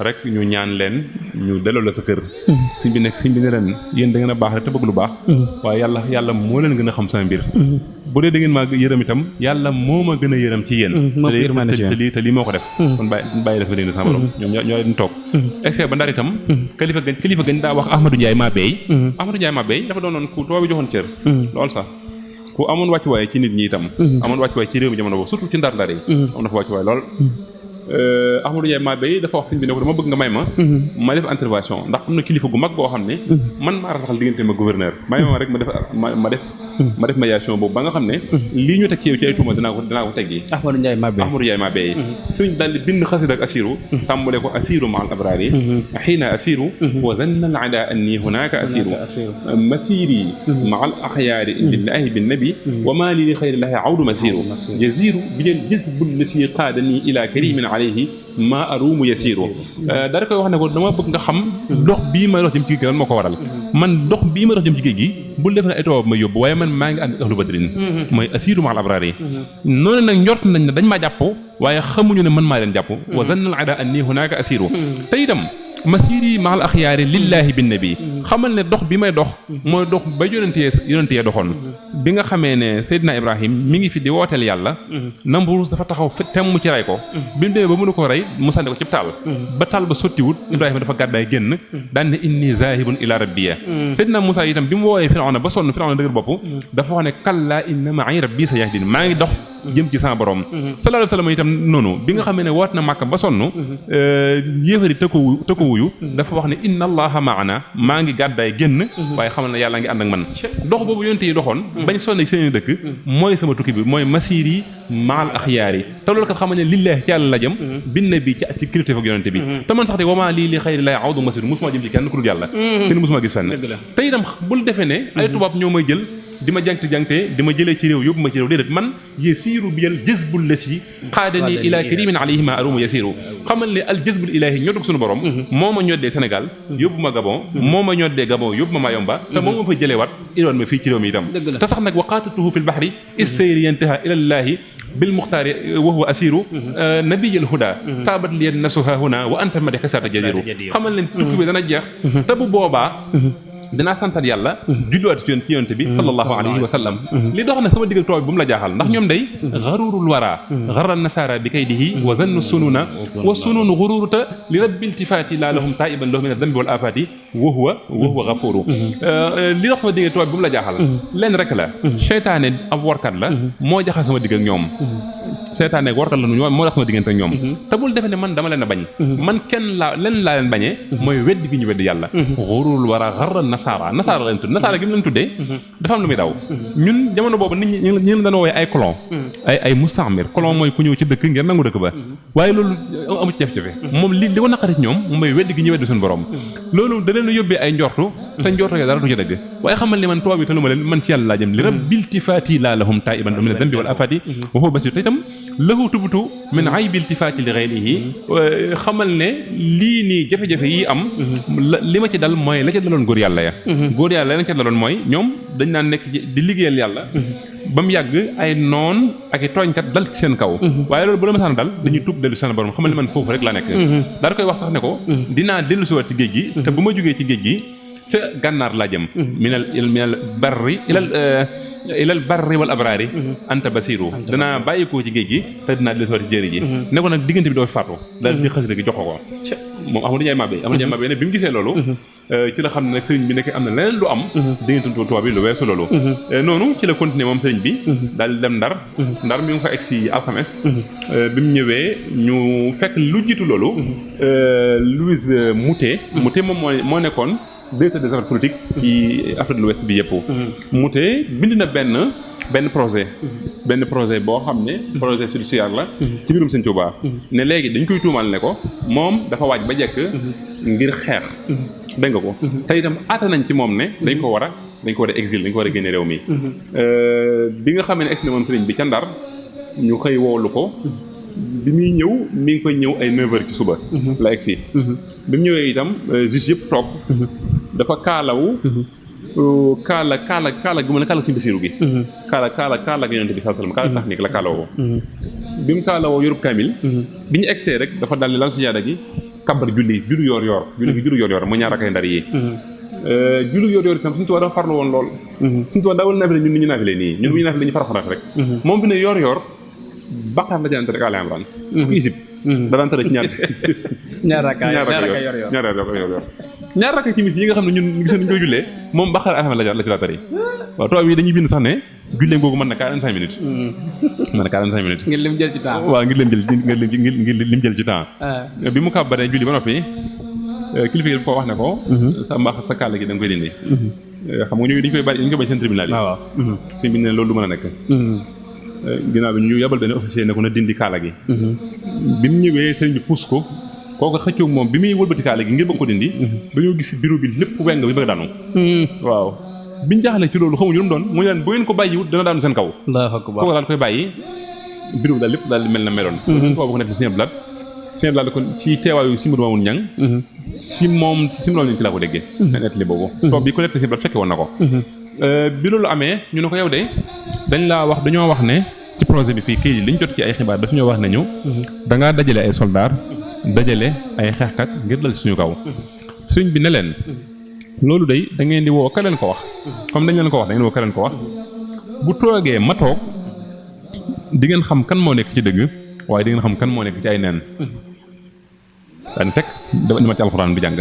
rek ñu ñaan leen ñu delloo la sa kër suñ bi ne leen yéen da ngeen a baax rek te bëgg lu baax waaye yàlla moo leen gën a xam sama mbir bu dee da ngeen maa yërëm itam yàlla moo ma gën a yërëm ci yéen te lii moo ko def kon bàyyi dafa leen sama borom ñoom ñoo leen toog exce ba ndar itam kilifa gañ daa wax Ahmadou Ndiaye Mabey dafa doonoon ku tubaab bi joxoon cër lool sax ku amoon wàccuwaay ci nit ñi itam amoon wàccuwaay ci réew mi jamono boobu surtout ci ndar yi am na fa wàccuwaay lool Ahmadou Ndiaye Mabey dafa wax sëñ bi ne ko dama bëgg nga may ma def intervention ndax am na kilifa gu mag boo xam ne man maa rataxal diggante ma gouverneur may ma rek ma def médiation boobu ba nga xam ne lii ñu teg ci yow ci ay tuuma dinaa ko teggi Ahmadou Ndiaye Mabey sëñ daal di bind xasida ak asiru tàmbale ko asiru ma al abrari xiina asiru wa zanna al ada anni hunaka asiru masiri ma al axyaari billahi bin nabi wa ma li li xayrillahi awdu masiru yaziru bi leen jësbul lasi qaadani ila karimin alayhi ma arumu yasiru daal koy wax ne ko dama bëgg nga xam dox bii may dox jëm ci géej gi lan moo ko waral man dox bii may dox jëm ci géej gi bul def na ay tubaab ma yóbbu waaye man maa ngi ànd ak ahlu badrin mooy asiru ma al abrari noonu nag njort nañ ne dañ maa jàpp waaye xamuñu ne man maa leen jàpp wa zanna al ada anni hunaka asiru te itam masiri maal axyaari lillahi bin nabi xamal ne dox bi may dox mooy dox ba yonentee doxoon bi nga xamee ne Seydina Ibrahim mi ngi fi di wooteel yàlla Namruus dafa taxaw temm ci rey ko bi mu demee ba mënu ko rey mu sànni ko ci taal ba taal ba sottiwut Ibrahima dafa gàddaay génn daan ne inni zahibun ila rabbiya Seydina Moussa itam bi mu woowee Firawna ba sonn Firawna dëgër bopp dafa wax ne kallaa inna ma'i rabbi sayahdin maa ngi dox jëm ci sama borom sallallahu alayhi wa sallam itam noonu bi nga xamee ne woot na Màkka ba sonn yéefari tëkko wuyu dafa wax ne inna allaha maana maa ngi gàddaay génn waaye xamal na yàlla ngi ànd ak man dox boobu yonte yi doxoon bañ sonn seen dëkk mooy sama tukki bi mooy masir yi maal axyaar yi te loolu kat xamal ne lillahi ci yàlla la jëm binne bi ci kilifteef ak yonente bi te man sax te wamaa lii li xayri lay awdu masir musuma jëm ci kenn ku dul yàlla kenn musuma gis fenn te itam bul defee ne ay tubaab ñoo may jël di ma jàngte di ma jëlee ci réew yóbbu ma ci réew déedéet man yasiru bi al jazbul lasi qaadani ila karimin alayhi ma arumu yasiru xamal ne al jazbul ilahi ñoo dug suñu borom moo ma ñoddee Sénégal yóbbu ma Gabon moo ma ñoddee Gabon yóbbu ma Mayomba te moo ma fa jëlee wat idoon ma fii ci réew mi itam te sax nag waqaatatuhu fi l bahri issayri yantaha ila llahi bil muxtaari wa huwa asiru nabiyal huda taabat liyen nafsuha huna wa anta madi xasata jadiru xamal ne tukki bi dana jeex te bu boobaa dinaa santal yàlla julliwaat ci yonent bi sallallahu alayhi wa sallam li dox na sama diggal tubaab bi bu mu la jaaxal ndax ñoom day xarurul wara xaral nasara bi kaydihi wa zannu sununa wa sununu xururuta li rabbi iltifaati laa lahum taiban lahu min adambi wal afaati wa huwa gafuru li dox sama diggal tubaab bi bu mu la jaaxal leen rek la seytaane ab warkat la moo jaxal sama digg ak ñoom seytaane warkat la moo dox sama diggante ak ñoom te bul defe ne man dama leen a bañ man kenn laa leen bañee mooy weddi gi ñu weddi yàlla xururul wara xaral nasaara lañ tudd nasaara gi mu leen tuddee dafa am lu muy daw ñun jamono boobu nit ñi ñu dañoo woowee ay colon ay mustamir colon mooy ku ñëw ci dëkk ngir nangu dëkk ba waaye loolu amu ci jafe-jafe moom li ko naqari ci ñoom moom mooy weddi gi ñu weddi suñu borom loolu da leen yóbbee ay njortu te njortu dara du ci dëgg waaye xamal ni man tubaab yi taluma leen man ci yàlla laa jëm li rabbil tifaati laa lahum taiban min dambi wal afati wa huwa basir te itam lahu tubtu min aybil tifaati li ghayrihi xamal ne lii nii jafe-jafe yi am li ma ci dal mooy la ca daloon góor yàlla ya góor yàlla la ca daloon mooy ñoom dañ naan nekk di liggéeyal yàlla ba mu yàgg ay noon ak i tooñkat dal ci seen kaw waaye loolu bu la masaan dal dañuy tuub dellu seen borom xamal ne man foofu rek laa nekk daal koy wax sax ne ko dinaa dellu siwaat ci géej gi te bu ma jógee ci géej gi ca gànnaar laa jëm minal barri ilal barri wal abraari anta basiru danaa bàyyikoo ci géej gi te dinaa dellu siwaat ci jéeri ji ne ko nag diggante bi doo faatu daal di xasida gi jox ko moom Amadou Ndiaye Mabé ne bi mu gisee loolu ci la xam ne nag sëriñ bi nekk am na leneen lu am diggante tubaab bi lu weesu loolu noonu ci la continuer moom sëriñ bi daal di dem ndar mi ngi fa egg si alxames bi mu ñëwee ñu fekk lu jiitu loolu Louise Moutet moom moo nekkoon directeur des affaires politiques ci Afrique de l'Ouest bi yëpp Moutet bind na benn projet boo xam ne projet judiciaire la ci biirum Sëñ Tuubaa ne léegi dañ koy tuumal ne ko moom dafa waaj ba jekk ngir xeex dégg nga ko te itam aata nañ ci moom ne dañ ko war a exil dañ ko war a génne réew mi bi nga xam ne egsi na moom sëriñ bi ca Ndar ñu xëy woolu ko bi muy ñëw mi ngi koy ñëw ay 9h ci suba la egsi bi mu ñëwee itam juge yëpp toog dafa kaalawu kaala gi mu ne kaala Sëñ Basiru gi kaala gi Yonent bi sallallahu alayhi wasallam kaala technique la kaalawoo bi mu kaalawoo yorub kaamil bi ñu egsee rek dafa daldi lal si jaada gi kabar julli julli yor mu ñaar akay ndar yi julli yor itam Sëñ Tuubaa dafa farlu woon lool Sëñ Tuubaa daawul naafile ñun ni ñu naafile nii ñun bu ñu naafile ñu faraxarat rek moom fi ne yor Baqara la jaan rek Al Imran fukki isib da daan tëra ci ñaar rakka yor ñaar rakka ci mis yi nga xam ne ñun gis nañ koy jullee moom Baqara Al Imran la ci la tëri waaw tubaab yi dañuy bind sax ne jullee googu mën na 45 minutes ngir lim jël ci temps waaw ngir lim jël ci temps bi mu kàbbaree julli ba noppi kilifa gi daf ko wax ne ko sa kàlla gi da nga koy dindi xam nga ñu dañ koy bàyyi seen tribunal yi suñ bi ne loolu du mën a nekk ginnaaw bi ñu yabal benn officier ne ko na dindi kaala gi bi mu ñëwee sëriñ bi puus ko kooku xëccoog moom bi muy wëlbati kaala gi ngir bëgg ko dindi dañoo gis bureau bi lépp weng bi bëgg daanu waaw biñ jaaxlee ci loolu xamuñu lu mu doon mu leen bu ngeen ko bàyyiwut dana daanu seen kaw kooku daal koy bàyyi bureau bi daal lépp daal mel na meloon kooku ko nekk Sëñ Blaat ko ci teewaayu si Modou Mamoun Niang si moom ci laa ko déggee nettali boobu toog bi ko nettali Sëñ Blaat fekke woon na ko bi loolu amee ñu ne ko yow de dañoo wax ne ci projet bi fii kii liñ jot ci ay xibaar dafa ñoo wax ne ñu da ngaa dajale ay soldats dajale ay xeexkat ngir dal suñu kaw sëñ bi ne leen loolu day da ngeen di woo ka leen ko wax comme dañ leen ko wax da ngeen woo ka leen ko wax bu toogee ma toog di ngeen xam kan moo nekk ci dëgg waaye di ngeen xam kan moo nekk ci ay neen daan teg dama ci alxuraan bi jàng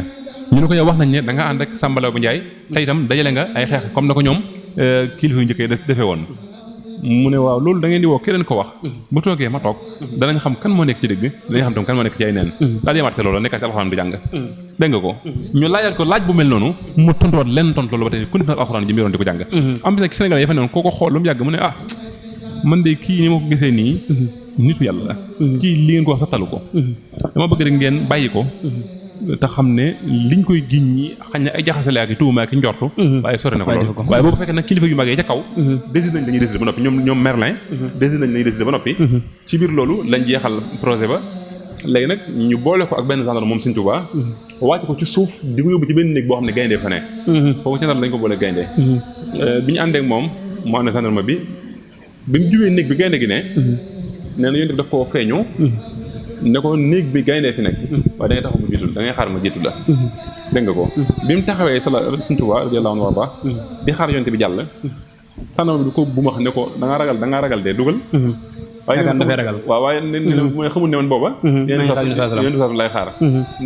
ñu ne ko yow wax nañ ne da nga ànd ak Samba bu Njaay te itam dajale nga ay xeex comme na ko ñoom kilifa yu njëkkee defee woon mu ne waaw loolu da ngeen di woo keneen ko wax bu toogee ma toog danañ xam kan moo nekk ci dëgg danañ xam tam kan moo nekk ci ay neen daal yemaat loolu nekkaat ci alxuraan bi jàng dégg nga ko ñu laajaat ko laaj bu mel noonu mu tontuwaat lenn tontu loolu ba tey ku nekk alxuraan ji mu yoroon di ko jàng am bis nag ci Sénégal yi fa ne woon koo ko xool lu mu yàgg mu ne ah man de kii ni ma ko gisee nii nitu yàlla la kii li ngeen ko wax sax talu ko dama bëgg rek ngeen bàyyi ko te xam ne liñ koy giñ ñi xañ na ay jaxasale ak tuuma ak njortu waaye sori na ko lool waaye boobu fekkee nag kilifa yu mag yi ca kaw décidé nañ dañuy décidé ba noppi ñoom Merlin décidé nañ dañuy décidé ba noppi ci biir loolu lañ jeexal projet ba léegi nag ñu boole ko ak benn gendarme moom Sëñ Tuubaa wàcc ko ci suuf di ko yóbbu ci benn néeg boo xam ne gaynde fa nekk foofu ci ndar lañ ko boole gaynde bi ñu àndee ak moom mu ànd gendarme bi mu jubee néeg bi gaynde gi ne nee na yéen daf koo feeñu ne ko néeg bi gayndee fi nekk waaye da ngay taxaw ma jiitul da ngay xaar ma jiitul la dégg nga ko bi mu taxawee Sëñ Tuubaa radiyallaahu anhu warda di xaar yonte bi jàll sànnama bi du ko bu ma xam ne ko da ngaa ragal dee dugal waaye mooy xamul ne man booba yéen saa lay xaar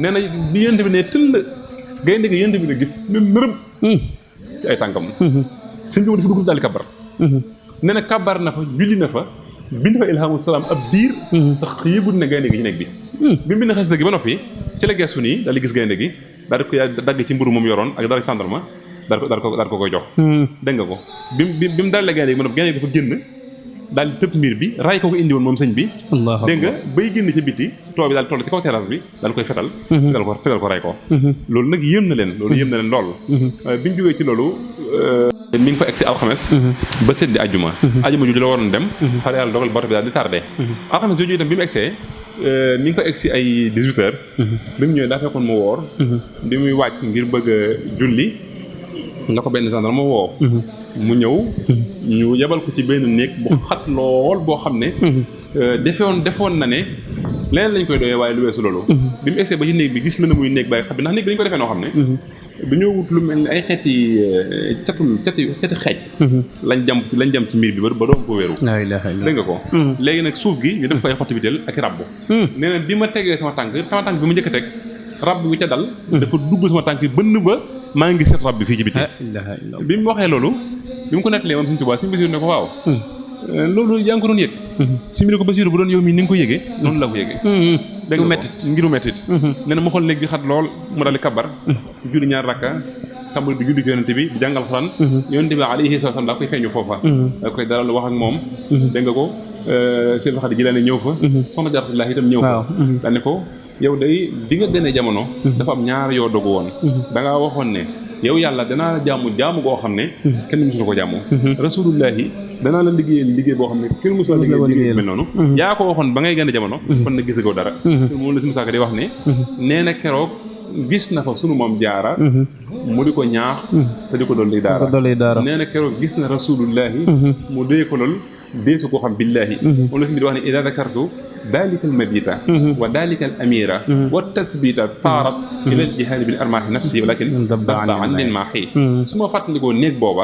nee na bi yonte bi ne tëll gaynde gi yonte bi ne gis ne nërëm ci ay tànkam Sëñ Tuubaa dafa dugg daal di kabar nee na kabar na fa julli na fa bind fa ilhamu salaam ab diir tax yëgul ne gaynde gi ci nekk bi bi mu bind xasida gi ba noppi ci la geesu nii daal di gis gaynde gi daal di ko dagg ci mburu moom yoroon ak dara tàndarma daal ko koy jox dégg nga ko bi mu dalee gaynde gi ma gaynde dafa génn daal di tëb miir bi ray ko indi woon moom sëñ bi dégg nga bay génn ci biti too bi daal toll ci kaw terrasse bi daal koy fetal ko ray ko loolu nag yéem na leen lool bi ñu jógee ci loolu mi ngi fa egg si alxames ba seddi ajjuma jooju la waroon dem xar yàlla dogal bato bi daal di tardé alxames jooju itam bi mu eggsee mi ngi ko egg si ay 18 heures bi mu ñëwee daa fekkoon mu woor bi muy wàcc ngir bëgg a julli nga ko benn gendarme woo mu ñëw ñu yebal ko ci benn néeg bu xat lool boo xam ne defoon na ne leneen lañ koy doyee waaye lu weesu loolu bi mu egsee ba ci néeg bi gis la na muy néeg bàyyi xam bi ndax néeg bi dañ ko defee noo xam ne dañoo wut lu mel ni ay xeeti cati xeej lañ jam ci miir bi ba doom fa wéeru dégg nga ko léegi nag suuf gi ñu def ko ay xotti biteel ak rabb nee na bi ma tegee sama tànk bi ma njëkk a teg rabb bi ca dal dafa dugg sama tànk bënn ba maa ngi seet rabb bi fii ci biti bi mu waxee loolu bi mu ko nettalee moom Sëñ Tuubaa Sëñ Basiru ne ko waaw loolu yaa ngi ko doon yëg si mu ne ko Basiru bu doon yow mii ni nga ko yëgee noonu la ko yëgee dégg nga ngiru mettit nee na ma xool néeg bi xat lool mu daal di kabar julli ñaar rakka tàmbali di julli ci yonente bi di jàngal xuraan yonente bi alayhi salaam daa koy feeñu foofa da koy dalal wax ak moom dégg nga ko Sëñ Xadi Jilaani ñëw fa soxna Jaaratullaahi itam ñëw fa daal ne ko yow day di nga gënee jamono dafa am ñaar yoo dogu woon da ngaa waxoon ne yow yàlla danaa la jaamu goo xam ne kenn mësu la ko jaamu rasulullahi danaa la liggéey boo xam ne kenn mësu la liggéey mel noonu yaa ko waxoon ba ngay gën a jamono kon nag gis ko dara moom la si musaaka di wax ne nee na keroog gis na fa sunu moom jaara mu di ko ñaax te di ko dolli daara nee na keroog gis na rasulullahi mu dee ko lool dee su ko xam billaahi moom la si di wax ne ida dakartu dalika al mabita wa dalika al amira wa tasbita taarat ila al jihaadi bil armaahi nafsi walakin dabba an lil maaxi su ma fàttalikoo néeg booba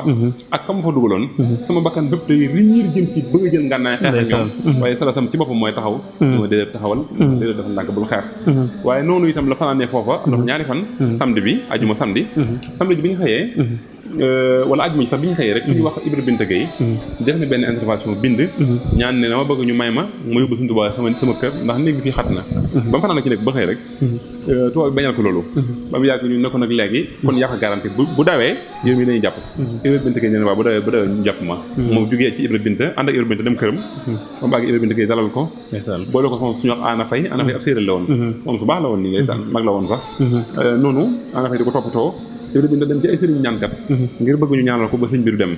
ak kam fa dugaloon sama bakkan bépp day riir jëm ci bëgg a jël ngànnaay xeex ak ñoom waaye salasam ci boppam mooy taxaw dama déedéet taxawal déedéet dafa ndànk bul xeex waaye noonu itam la fanaanee foofa ndox ñaari fan samedi bi ajuma samedi bi ñu xëyee wala ajuma sax bi ñu xëyee rek ku ñu wax Ibra Binta Gueye def na benn intervention bind ñaan ne dama bëgg ñu may ma yóbbu Sëñ Tuubaa sama kër ndax néeg bi fii xat na ba mu fanaan ci nekk ba xëy rek tubaab bi bañal ko loolu ba mu yàgg ñu ne ko nag léegi kon yaa ko garanti bu dawee yow mi lañuy jàpp Ibra Binta Gueye ne waaw bu dawee ñu jàpp ma moom jógee ci Ibra Binta ànd ak Ibra Binta dem këram ba mu àgg Ibra Binta Gueye dalal ko boole ko moom suñu wax Ana Faye ab séeréer la woon moom su baax la woon nii ndeysaan mag la woon sax noonu Ana Faye di ko toppatoo Ibra Binta dem ci ay sëriñ ñaankat ngir bëgg ñu ñaanal ko ba sëñ bi du dem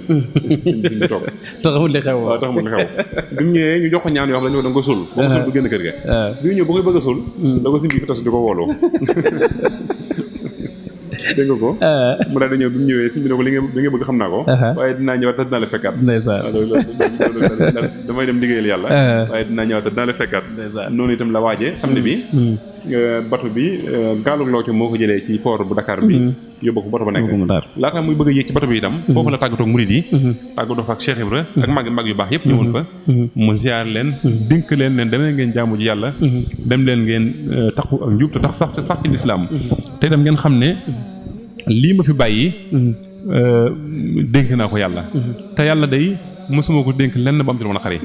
sëñ bi toog taxawul li xew waaw taxawul li xew bi mu ñëwee ñu jox ko ñaan yoo xam ne da nga ko suul boo ko suul bu génn kër ga bi mu ñëw ba koy bëgg a suul da ko sëñ bi fi tas di ko wooloo dégg nga ko mu daal di ñëw bi mu ñëwee sëñ bi ne ko li nga bëgg xam naa ko waaye dinaa ñëwaat te dinaa la fekkaat damay dem liggéeyal yàlla waaye dinaa ñëwaat te dinaa la fekkaat noonu itam la waajee samedi bi bato bi gaalug loo ci moo ko jëlee ci port bu Dakar bi yóbbu ko bato ba nekk laata muy bëgg a yéeg ci bato bi itam foofu la tàggatoo ak murid yi tàggatoo fa ak Cheikh Ibra ak mag yu baax yëpp ñëwoon fa mu ziar leen dénk leen dem leen ngeen jaamu ji yàlla dem leen ngeen taxu ak njub te sax ci lislaam te itam ngeen xam ne lii ma fi bàyyi dénk naa ko yàlla te yàlla day mosuma ko dénk lenn ba am ci lu ma naqari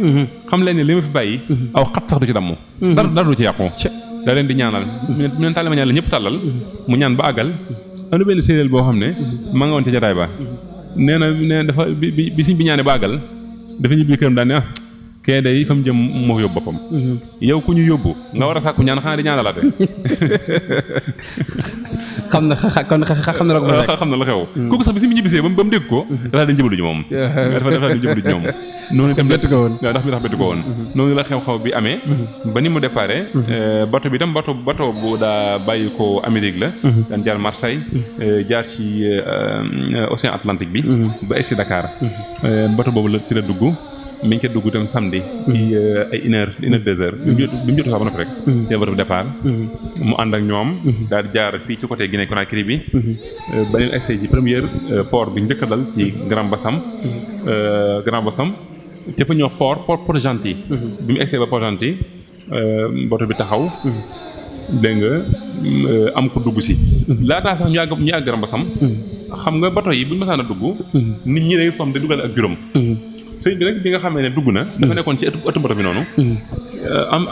xam leen ne li ma fi bàyyi aw xat sax du ci damm dara du ci yàqu da leen di ñaanal mu leen tàllal ma ñaan la ñëpp tàllal mu ñaan ba àggal am na benn séeréer boo xam ne ma nga woon ca jataay ba nee na dafa bi siñ bi ñaane ba àggal dafa ñibbi këram daal ne kee day fa mu jëm moo ko yóbbu boppam yow ku ñu yóbbu nga war a sàkku ñaan xanaa di ñaanalaate xam na la ko xam na la xew kooku sax bi si mu ñibbisee ba mu dégg ko dafa dañ jëbalu ji moom dafa dañ jëbalu ji ñoom noonu itam bett ko woon waaw ndax bett ko woon noonu la xew-xew bi amee ba ni mu déparé bato bi itam bato bu daa bàyyi ko Amérique la daan jaar Marseille jaar ci Océan Atlantique bi ba egsi Dakar bato boobu la ci la dugg mi ngi ko dugg itam samedi ci ay une heure 2 heures bi mu jot sax ba noppi rek te bato bi départ mu ànd ak ñoom daal di jaar fii ci côté Guinée Conakry bi ba leen egsi ci première port bi njëkk a dal ci Grand Bassam ca fa ñuy wax port Gentil bi mu egsee ba port Gentil bato bi taxaw dégg nga am ko dugg si laataa sax ñu àgg Grand Bassam xam nga bato yi bu ñu mësaan a dugg nit ñi day fam di dugal ak juróom sëñ bi nag bi nga xamee ne dugg na dafa nekkoon ci ëttu bato bi noonu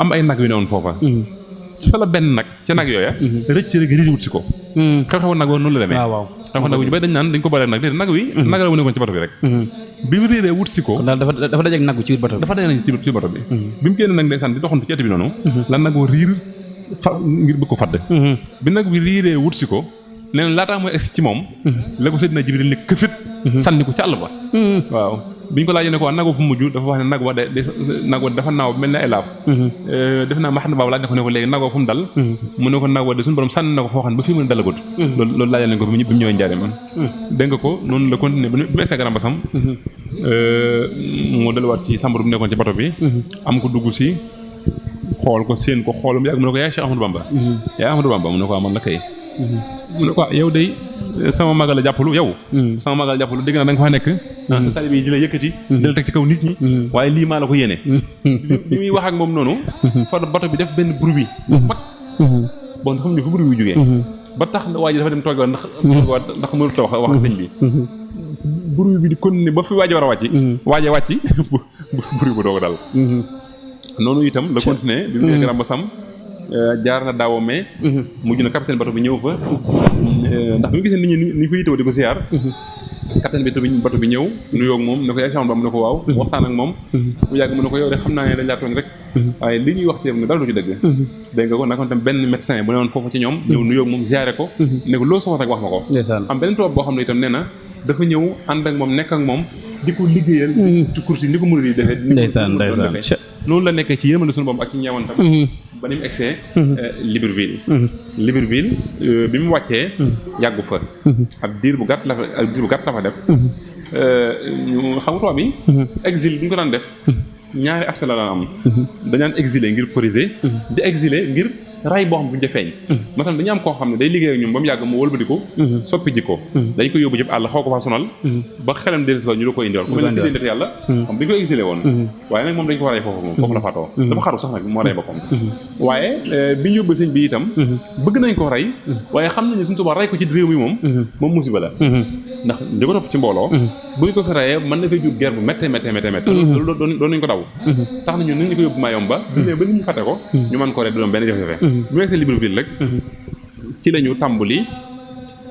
am ay nag yu ne woon foofa fa la benn nag ca nag yooya rëcc rek riir wut si ko xew-xew nag woon noonu la demee xam nga nag ñu bay dañ naan dañ ko bare nag déedéet nag wi nag la mu nekkoon ci bato bi rek bi mu réeree wut si ko kon daal dafa dajeeg nag ci biir bato bi dafa daje nañ ci bato bi bi mu génn nag ndeysaan di doxantu ci ëtt bi noonu la nag wa riir fa ngir bëgg ko fadd bi nag bi riiree wut si ko leneen laataa mooy egsi ci moom la ko Seydina Jibril ne këfit sànni ko ci àll ba waaw bi ñu ko laajee ne ko nag wa fu mujj dafa wax ne nag wa dafa naaw mel ne ay laaf def naa maxan baabu laaj na ko ne ko léegi nag wa fu mu dal mu ne ko nag wa de suñu borom sànni na ko foo xam ne ba fii mën a dalagut loolu laajal nañ ko bi mu ñëwee njaareem dégg nga ko noonu la continuer bi mu egsee Grand Bassam mu delluwaat ci sambar bu nekkoon ci bato bi am ko dugg si xool ko séen ko xoolum yàgg mu ne ko yaay Cheikh Ahmadou Bamba yaay Ahmadou Bamba mu ne ko man la kay mu ne ko yow day sama magal la jàppalu yow sama magal la jàppalu dégg naa da nga fa nekk sa talib yi di la yëkkati di la teg ci kaw nit ñi waaye lii maa la ko yéene li muy wax ak moom noonu fa bato bi def benn bruit mag bon xam ne fu bruit bi jógee ba tax waa ji dafa dem tooge ndax mënut a wax ak sëñ bi bruit bi di continuer ba fi waaji war a wàcc waaje wàcc bruit ba doog dal noonu itam la continuer bi mu nekk Grand Bassam jaar na daawoo mais mujj na capitaine bato bi ñëw fa ndax bi mu gisee nit ñi ni ko yittewoo di ko siyaar capitaine bato bi ñëw nuyoo ak moom ne ko yaay Cheikh Ahmadou Bamba mu ne ko waaw waxtaan ak moom mu yàgg mu ne ko yow de xam naa ne dañ laa tooñ rek waaye li ñuy wax ci yow nga dara du ci dëgg dégg nga ko naka tam benn médecin bu ne woon foofu ci ñoom ñëw nuyoo ak moom ziare ko ne ko loo soxla rek wax ma ko am benn tubaab boo xam ne itam nee na dafa ñëw ànd ak moom nekk ak moom di ko liggéeyal ci course yi ni ko murid yi defee ndeysaan noonu la nekkee ci yërmande suñu borom ak ci ñeewantam ba ni mu egsee Libreville bi mu wàccee yàggu fa ab diir bu gàtt la fa def ñu xam nga tubaab bi exil bu ñu ko daan def ñaari aspect la daan am dañaan exiler ngir corriger di exiler ngir ray boo xam bu ñu defeeñ masalan dañu am koo xam ne day liggéey ak ñoom ba mu yàgg mu wëlbati ko soppi jikko dañ ko yóbbu jëpp àll xaw ko faa sonal ba xelam dellusi ko ñu la ko indiwal ku mel ne si yàlla xam dañu ko exilé woon waaye nag moom dañ ko fa rey foofu moom foofu la faatoo dafa xaru sax nag moo rey boppam waaye bi ñu yóbbu sëñ bi itam bëgg nañ ko rey waaye xam nañu suñu Tuubaa rey ko ci réew mi moom musiba la ndax di ko topp ci mbooloo bu ñu ko fi reyee mën na fay jur guerre bu méttee loolu doon nañ ko daw tax nañu nañ ñu ko yóbbu Mayomba bu ñëwee ba nit ñu fàtte ko ñu mën ko rey du doon benn jafe-jafe bu ñu egsee Libreville rek ci la ñu tàmbali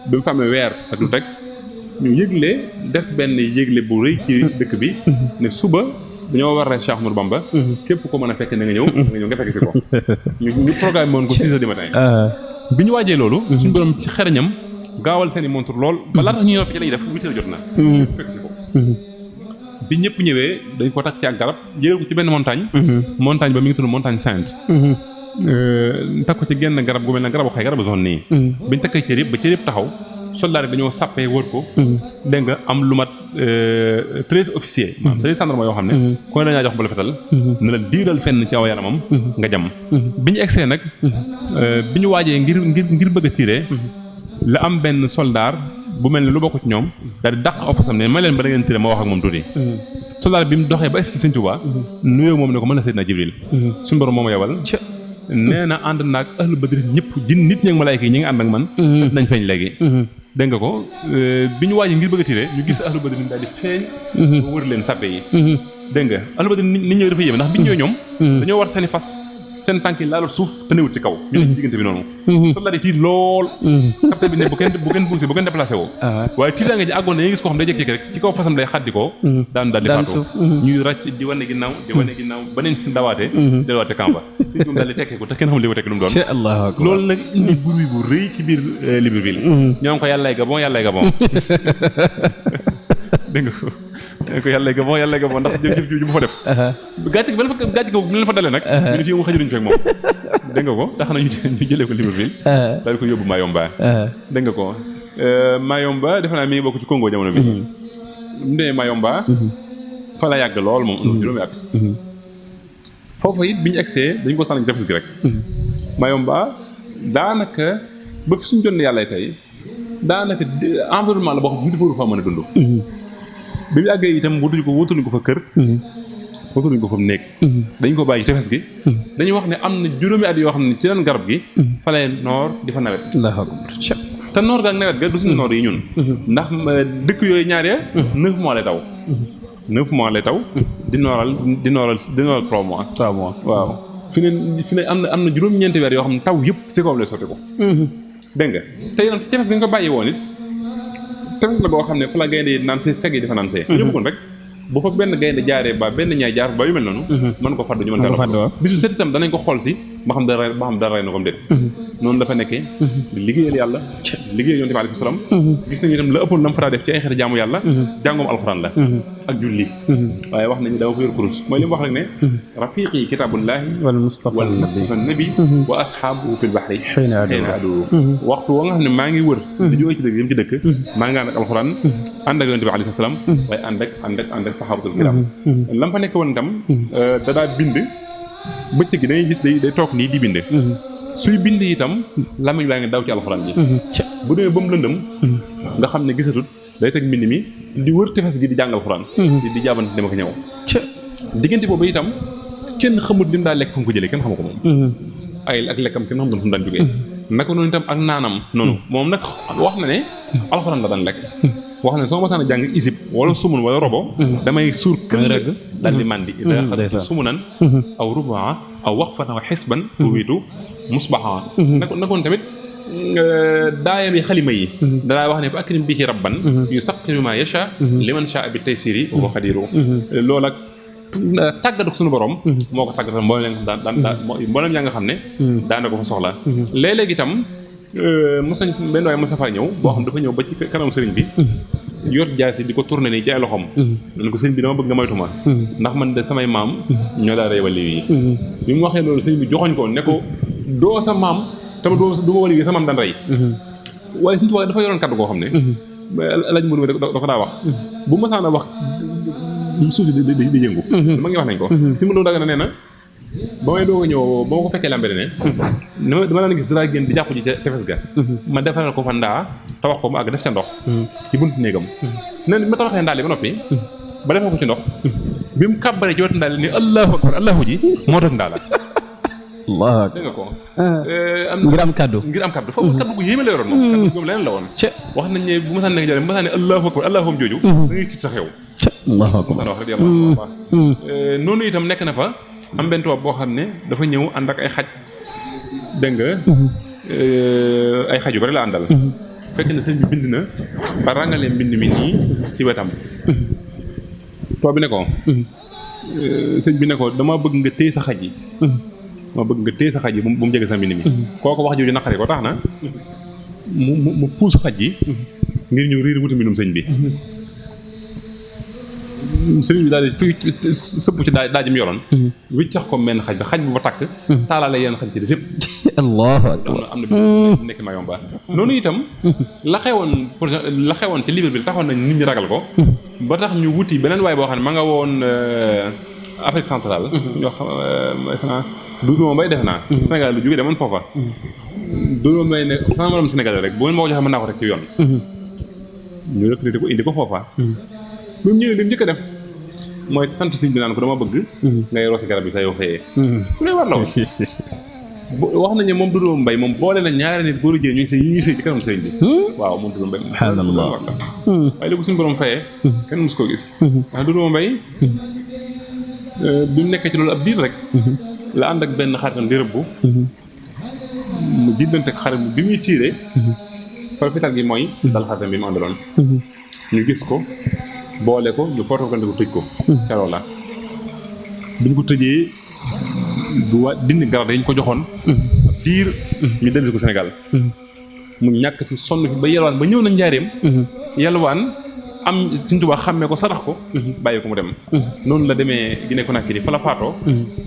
bi mu fa amee weer ak lu teg ñu yëgle def benn yëgle bu rëy ci dëkk bi ne suba dañoo war a Cheikh Ahmadou Bamba képp ko mën a fekk na nga ñëw nga fekk si ko ñu programme woon ko 6 heures du matin bi ñu waajee loolu suñu borom ci xereñam gaawal seen i montre lool ba laata ñuy noppi ci lañuy def 8 heures jot na fekk si ko bi ñëpp ñëwee dañ ko takk ci ak garab jëlee ko ci benn montagne ba mi ngi tudd montagne Sainte takk ko ci genn garab gu mel ne garabu xay garabu zone nii biñ takkee cër yëpp ba cër yëpp taxaw soldat yi dañoo sàppee wër ko dégg nga am lu mat 13 officiers maanaam 13 gendarmes yoo xam ne koy dañaa jox bu la fetal ne la diiral fenn ci aw yaramam nga jam bi ñu egsee nag bi ñu waajee ngir bëgg a tirer la am benn soldat bu mel ne lu bokk ci ñoom daal di dàq aw fasam ne may leen ba da ngeen tirer ma wax ak moom tuuti soldat bi mu doxee ba egsi ci Sëñ Tuubaa nuyoo moom ne ko mën na Seydina Jibril suñu borom moo ma yebal nee na ànd naag ahlu badri ñëpp nit ñi ak malaayka yi ñi ngi ànd ak man nañ feeñ léegi dégg nga ko bi ñu waaj ngir bëgg a tiré ñu gis ahlu badri daal di feeñ ba wër leen sàppe yi dégg nga ahlu badri nit ñëw dafa yéeme ndax bi ñu ñëwee ñoom dañoo war seeni fas seen tànk yi laalul suuf te newut ci kaw ñu ne ci diggante bi noonu soldat yi tiit lool capitaine bi ne bu kenn bougé bu kenn déplacé woo waaye tiit daa nga ji àggoon na gis koo xam day jékki-jékki rek ci kaw fasam day xaddi ko daal di faatu ñuy ràcc di wane ginnaaw ba neen dawaatee delluwaate camp suñ moom daal di tekkee ko te kenn xamul li ko tekki lu mu doon loolu nag indi bruit bu rëy ci biir Libreville ñoo ngi ko yàllay Gabon dégg nga ko yàlla gabon ndax jëf ju mu fa def gàcce gi bu leen fa dalee nag ñu ne fii mu xajuduñu fekk moom dégg nga ko tax na ñu jëlee ko Libreville daal di ko yóbbu Mayomba dégg nga ko Mayomba defe naa mi ngi bokk ci Congo jamono bi mu demee Mayomba fa la yàgg lool moom juróomi at foofu it bi ñu egsee dañu ko sànni tefes gi rek Mayomba daanaka ba fi suñu jonne yàlla tey daanaka environnement la boo xam ne dafa war a mën a dund bi mu àggee itam wutuñu ko fa kër wutuñu ko fa néeg dañ ko bàyyi tefes gi dañuy wax ne am na juróomi at yoo xam ne ci ren garab gi fa lay noor di fa nawet te noor ga ak nawet ga du suñu noor yi ñun ndax dëkk yooyu ñaar ya 9 mois lay taw 9 mois lay taw di nooral 3 mois waaw fi ne am na juróom-ñeenti weer yoo xam ne taw yëpp ci kaw lay sotti ko dégg nga te yoon tefes gi nga ko bàyyi woon it tefes la boo xam ne fa la gaynde naan see seg yi dafa naan see ñu bëggoon rek bu fa benn gaynde jaaree ba benn ñaay jaar ba yu mel noonu mën ko fàddu ñu mën ko bisu set itam danañ ko xool si ba xam dara rey na ko déet noonu dafa nekkee di liggéeyal yàlla liggéeyal yonent bi alayhi salaam gis nañu itam la ëppoon lam fa daa def ci ay xeeti jaamu yàlla jàngoom alxuraan la ak julli waaye wax nañu dama ko yor kurus mooy li mu wax rek ne rafiqi kitaabullahi wal mustafa nabi wa ashaabu fil bahri xiina adu waxtu wa nga xam ne maa ngi wër di jóge ci dëkk yëm ci dëkk maa ngi ànd ak alxuraan ànd ak yonent bi alayhi salaam waaye ànd ak saxaabatul kiram lam fa nekk woon itam da daa bind bëccëg gi dañuy gis day toog nii di bind suy bind itam lamiñ baa ngi daw ci alxuraan ji bu demee ba mu lëndëm nga xam ne gisatut day teg mbind mi di wër tefes gi di jàng alxuraan di jaabante dama ko ñëw diggante boobu itam kenn xamut lim daa lekk fu mu ko jëlee kenn xamu ko moom ay ak lekkam kenn xamut fu mu daan jógee naka noonu itam ak naanam noonu moom nag wax na ne alxuraan la daan lekk wax na ne soo ma saan a jàng isib wala sumun wala robo damay suur kër daal di màndi daa sumunan aw rubaa aw waqfan aw xisban wiitu musbaxaan nakoon tamit daayam yi xalima yi danaa wax ne fa akrim bihi rabban yu saqiru ma yasha liman shaa bi taysiri wa xadiru loolu ak tàggatu suñu borom moo ko tàggatal mboolem yaa nga xam ne daana ko fa soxla léeg-léeg itam mosañ benn waaye Moustapha ñëw boo xam dafa ñëw ba ci kanam sëriñ bi yor jaasi di ko tourné nii ci ay loxoom nan ko sëriñ bi dama bëgg nga moytuma ndax man de samay maam ñoo daa rey wali yi bi mu waxee loolu sëriñ bi joxoñ ko ne ko doo sa maam tama du ma wali yi sa maam daan rey waaye suñu tubaab dafa yoroon kaddu koo xam ne laaj mbir mi da ko daa wax bu masaan a wax suuf si di yëngu ma ngi wax nañ ko si mu loolu daga na nee na ba may doog a ñëw ba ma ko fekkee lambere ne dama daan gis dara génn di jàpp ji ca tefes ga ma defaral ko fa ndaa tabax ko mu àgg def ca ndox ci buntu néegam nee na bi ma tabaxee ndaa li ba noppi ba defal ko ci ndox bi mu kàbbaree ci wetu ndaa li ni allahu akbar allahu ji moo toj ndaa la Allah dégg nga ko ngir am kaddu foofu kaddu gu yéeme la yoroon moom kaddu gu leneen la woon wax nañ ne bu ma saan nekk jële bu ma saan ne allahu akbar allahu jooju da ngay tiit sa xew allahu akbar wax rek yàlla noonu itam nekk na fa am benn tubaab boo xam ne dafa ñëw ànd ak ay xaj dégg nga ay xaj yu bari la àndal fekk na sëñ bi bind na ba ràngalee mbind mi nii ci wetam tubaab bi ne ko sëñ bi ne ko dama bëgg nga téye sa xaj yi bu mu jege sa mbind mi kooku wax jooju naqari ko tax na mu puus xaj yi ngir ñu riir wuti mbindum sëñ bi sëriñ bi daal di sëpp ci daaj mi yoroon wiccax ko menn xaj bu ba takk taalaale yenn xaj ci des yëpp allahu akbar am na bi nekk maa yomba noonu itam la xewoon ci Libreville taxoon nañ nit ñi ragal ko ba tax ñu wuti beneen waay boo xam ne ma nga woon Afrique centrale ñoo xam xanaa Doudou Mbaye def naa Sénégal lu jógee demoon foofa Doudou Mbaye ne sama morom Sénégal rek bu ngeen ma ko joxee mën naa ko rek ci yoon ñu recruté ko indi ko foofa bi mu ñëwee li mu njëkk a def mooy sant sëñ bi naan ko dama bëgg ngay roosi garab yi saa yoo xëyee ku lay war la woon wax nañu moom Doudou Mbaye moom boole na ñaari nit góor jigéen ñuy sëy yi ñuy sëy ci kanam sëriñ bi waaw moom Doudou Mbaye subhanallah waaye léegi suñu borom fayee kenn mos koo gis ndax Doudou Mbaye bi mu nekkee ci loolu ab diir rek la ànd ak benn xaritam di rëbbu mu jiddante ak xarit bi muy tiiree par fital gi mooy dal xaritam bi mu àndaloon ñu gis ko boole ko ñu portogante ko tëj ko keroog la bi ñu ko tëjee du wa dindi garab yi ñu ko joxoon diir ñu dellusi ko Sénégal mu ñàkk fi sonn fi ba yelwaan ba ñëw na njaareem yelwaan am Sëñ Tuubaa xàmmee ko sarax ko bàyyi ko mu dem noonu la demee Guinée Conakry fa la faatoo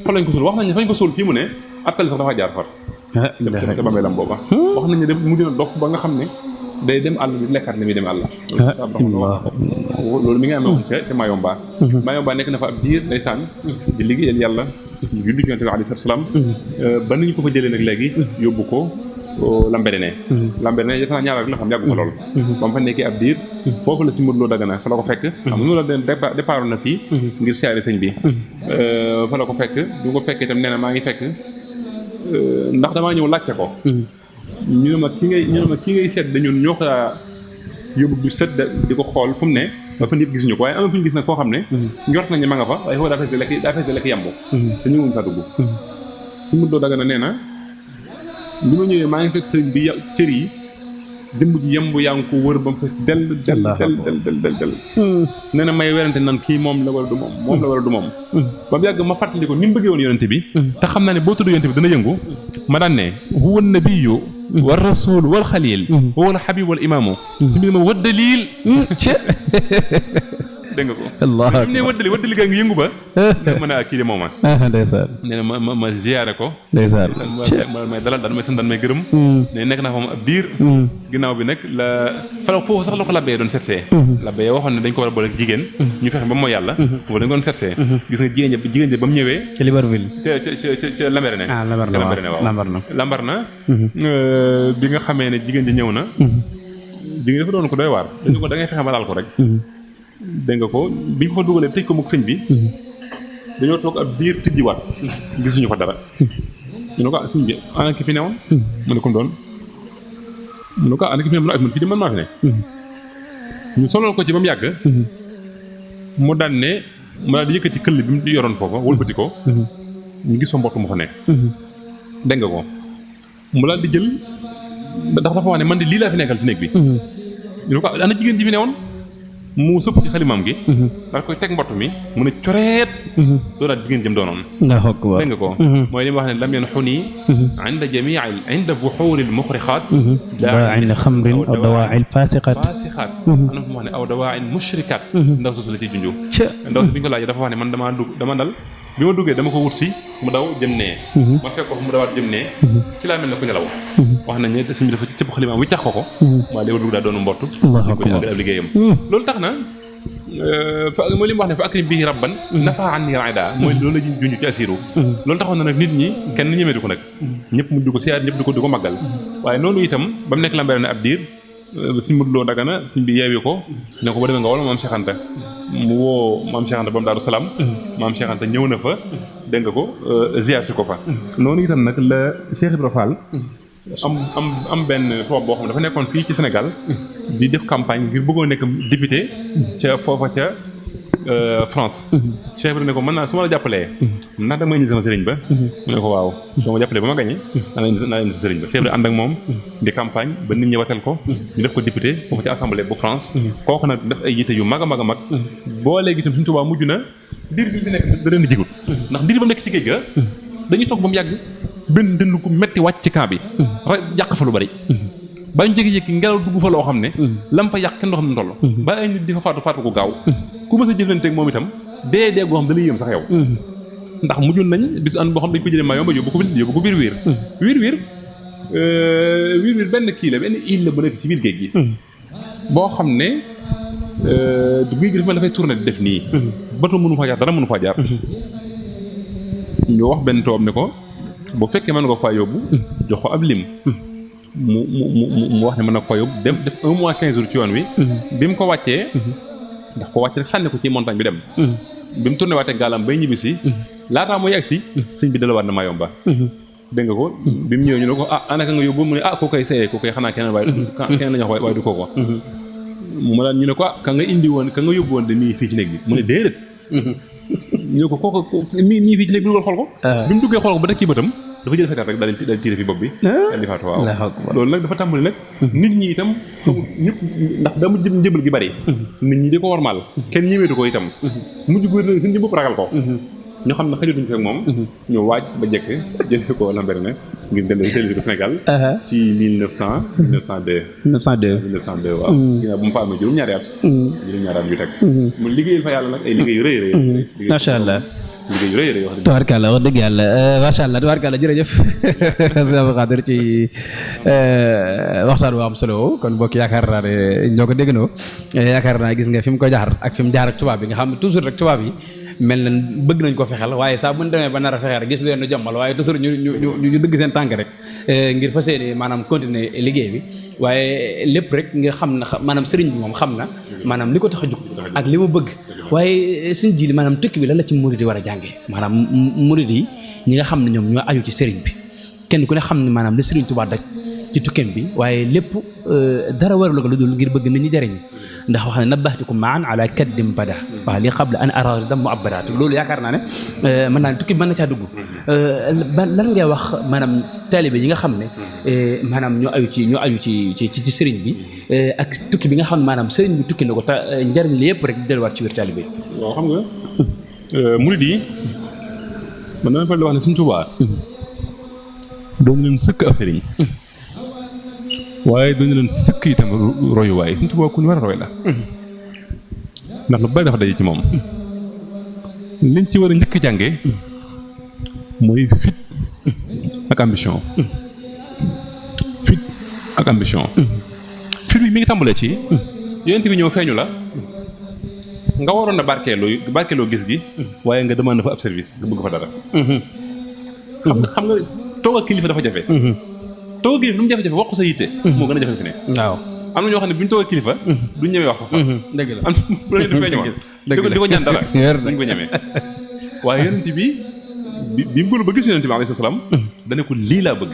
fa lañ ko suul wax nañ ne fañ ko suul fii mu ne ab tali sax dafa jaar far ca bàmmeelam booba wax nañ ne dem mu dina dof ba nga xam ne day dem àll bi lekkaat li muy dem àll loolu mi ngi amee woon ca Mayomba Mayomba nekk na fa ab diir ndeysaan di liggéeyal yàlla ñu julli Yonent bi alayhi salaam ba nañu ko fa jëlee nag léegi yóbbu ko Lambaréné defe naa ñaar rek la xam yàggu fa lool ba mu fa nekkee ab diir foofu la si Modou Lo Dagana fa la ko fekk xam nga la départ na fii ngir siyaare sëñ bi fa la ko fekk du ko fekkee itam nee na maa ngi fekk ndax damaa ñëw laajte ko ñu ne ma ki ngay seet dañu ñoo ko yóbbu du set di ko xool fu mu ne ba fa nit gisuñu ko waaye am na fu ñu gis nag foo xam ne njort nañu ma nga fa waaye foofu daa fees de lekk yàmbu te ñëwuñ fa dugg si Modou Lo Dagana nee na bi ma ñëwee maa ngi fekk sëriñ bi cër yi jëmb ji yemb yaa ngi ko wër ba mu fees del nee na may werante nan kii moom la wala du moom la wala du moom ba mu yàgg ma fàttali ko ni mu bëggee woon yonente bi te xam naa ne boo tudd yonente bi dana yëngu ma daan ne huwa nabiyyu wa rasul wal xalil wa wal habib wal imaamu si mbir ma wa dalil dégg nga ko Allah ne waddali gaa ngi yëngu ba ma ne kii de mooma ndeysaan nee na ma ziyaare ko ndeysaan may dalal daan may sant daan may gërëm ne nekk naa fa moom ab diir ginnaaw bi nag la fa foofu sax la ko labbee doon seetsee labbee waxoon ne dañ ko war a boole ak jigéen ñu fexe ba mooy yàlla foofu dañ ko doon seetsee gis nga jigéen ba mu ñëwee ci Libreville ca Lambaréné Lambaréné bi nga xamee ne jigéen ji ñëw na jigéen dafa doon ko doy waar dañu ko da ngay fexe ba laal ko rek dégg nga ko bi ñu ko fa dugalee tëj ko mook sëñ bi dañoo toog ab biir tijjiwaat gisuñu fa dara ñu ne ko sëñ bi ana ki fi newoon mu ne ko doon mu ne ko ana ki fi newoon man fii de man maa fi ne ñu sonal ko ci ba mu yàgg mu daan ne mu daal di yëkkati këll bi mu yoroon foofa wëlbati ko ñu gis fa mbott mu fa nekk dégg nga ko mu daal di jël ndax dafa wax ne man de lii laa fi nekkal ci néeg bi ñu ne ko ana jigéen ji fi newoon mu sëpp ci xalimaam gi daal koy teg mbott mi mu ne coreet doo daal jigéen jëm doonoon dégg nga ko mooy li mu wax ne lam yanxuni inda jamii inda buxuuri lmuxrixaat dawaain xamrin aw dawaain fasiqat anam fu mu wax ne aw dawaain mushrikat ndaw soosu la ciy junju ndaw si bi ñu ko laajee dafa wax ne man dama dal bi ma duggee dama ko wut si mu daw jëm nee ma fekk ko mu dawaat jëm nee ci laa mel ne ku nelaw wax nañ ne suñu dafa cëpp xalimaam wi cax ko waaye léegi dugg daa doonu mbott ko ñu àggal ab liggéeyam loolu tax na mooy li mu wax ne fa akrim bihi rabban nafa anni raida mooy loolu la junj ci asiru loolu taxoon na nag nit ñi kenn ñemeetu ko nag ñëpp mu dugg siyaar ñëpp di ko màggal waaye noonu itam ba mu nekk Lambaréné ab diir si mudloo Dagana suñ bi yeewi ko ne ko ba demee nga wala maam Cheikh Anta mu woo maam Cheikh Anta ba mu Daaru Salaam maam Cheikh Anta ñëw na fa dégg nga ko ziar si ko fa noonu itam nag la Cheikh Ibra Fall am benn tubaab boo xam ne dafa nekkoon fii ci Sénégal di def campagne ngir bëggoon nekk député ca foofa ca France Cheikh Ibra ne ko mën naa su ma la jàppalee ndax da nga may indi sama sëriñ ba mu ne ko waaw soo ma jàppalee ba ma gañee naa indi sa sëriñ ba Cheikh Ibra ànd ak moom di campagne ba nit ñi watal ko ñu def ko député foofu ci assemblée bu France kooku nag def ay yitte yu mag a mag a mag boo léegi itam suñu tubaab mujj na diir bi fi nekk da leen di jigut ndax diir ba mu nekk ci géej ga dañuy toog ba mu yàgg benn dënn ku metti wàcc ci camp bi yàq fa lu bari ba ñu jékki-jékki ngelaw dugg fa loo xam ne lam fa yàq kenn doo xam ne toll ba ay nit di fa faatu ko gaaw ku ma sa jëflanteeg moom itam dee goo xam da lay yéem sax yow ndax mujjoon nañ bis an boo xam dañ ko jëlee Mayumba yóbbu ko wiir benn kii la benn île la bu nekk ci biir géej gi boo xam ne géej gi dafa dafay tourné di def nii bato mënu faa jaar dara mënu faa jaar ñu wax benn toom ne ko bu fekkee mën nga ko faa yóbbu jox ko ab lim mu wax ne mën na ko faa yóbbu dem def 1 mois 15 jours ci yoon wi bi mu ko wàccee ndax ko wàcce rek sànni ko ci montagne bi dem bi mu tourné waatee gaalam bay ñibbi si laataa mooy yegg si sëñ bi dalawaat na Mayumba dégg nga ko bi mu ñëwee ñu ne ko anaka nga yóbbu mu ne koo koy sayee koo koy xanaa keneen la ñu wax waaye du kooko mu daan ñu ne ko ka nga indi woon ka nga yóbbu woon de mii fii ci néeg bi mu ne déedéet ñu ne ko kooku mii fii ci néeg bi dugal xool ko bi mu duggee xool ko ba teg ci bëtam dafa jël fetal rek daal di tiire fi bopp bi daal di faatu waaw loolu nag dafa tàmbali nag nit ñi itam ñëpp ndax dama njëbal gi bari nit ñi di ko warmaal kenn ñëweetu ko itam mujj gu suñu bopp ragal ko ñu xam ne xëjatuñ fekk moom ñu waaj ba jekk jël ko Lambaréné ngir dellu ko Sénégal ci 1902 waaw ginnaaw bu mu fa amee juróom-ñaari at yu teg mu liggéeyal fa yàlla nag ay liggéey yu rëy macha allah liggéey yu rëy wax tabarkàlla wax dëgg yàlla macha allah tabarkàlla jërëjëf sëñ Abdou Khadre ci waxtaan bu am solo kon mbokk yaakaar naa ne ñoo ko déggandoo yaakaar naa gis nga fi mu ko jaar ak fi mu jaar ak tubaab bi nga xam ne toujours rek tubaab yi mel na bëgg nañ ko fexel waaye saa bu ñu demee ba nar a fexeel rek gis leen nu jommal waaye toujours ñu dëgg seen tànk rek ngir fas yéene maanaam continuer liggéey bi waaye lépp rek ngir xam na maanaam sëriñ bi moom xam na maanaam li ko tax a jug ak li mu bëgg waaye suñ ji li maanaam tukki bi lan la ci murid yi war a jàngee maanaam murid yi ñi nga xam ne ñoom ñoo aju ci sëriñ bi kenn ku ne xam ne maanaam li sëriñ Tuubaa daj ci tukkeem bi waaye lépp dara waralu ko lu dul ngir bëgg nit ñi jariñ ndax wax ne nabbahtukum maan ala kaddim bada waaw li qabla an ara dam mu abadaat loolu yaakaar naa ne mën naa ne tukki bi mën na caa dugg lan ngay wax maanaam taalibe yi nga xam ne maanaam ñoo aju ci sëriñ bi ak tukki bi nga xam ne maanaam sëriñ bi tukki na ko te njariñ li yëpp rek di delluwaat ci biir taalibe yi. waaw xam nga murid yi man dama fa di wax ne Sëriñ Tuubaa doon leen sëkk ab sëriñ waaye doon leen sëkk itam royuwaay Sëriñ Tuubaa ku ñu war a roy la ndax lu bari dafa daje ci moom liñ ci war a njëkk jànge mooy fit ak ambition fit ak ambition fit bi mi ngi tàmbalee ci yonent bi ñëw feeñu la nga waroon na barkeeloo gis gi waaye nga demande fa ab service nga bëgg fa dara xam nga toog ak kilifa dafa jafe toog ak kilifa lu mu jafe-jafe wax ko sa yitte moo gën a jafe fi ne waaw am na ñoo xam ne bu ñu toog ak kilifa du ñemee wax sax fa dëgg la am bu la ñu feeñoo di ko ñaan dara duñ ko ñemee waaye yonent bi mu gënu ba gis yonent bi alayhi salaam dana ko lii laa bëgg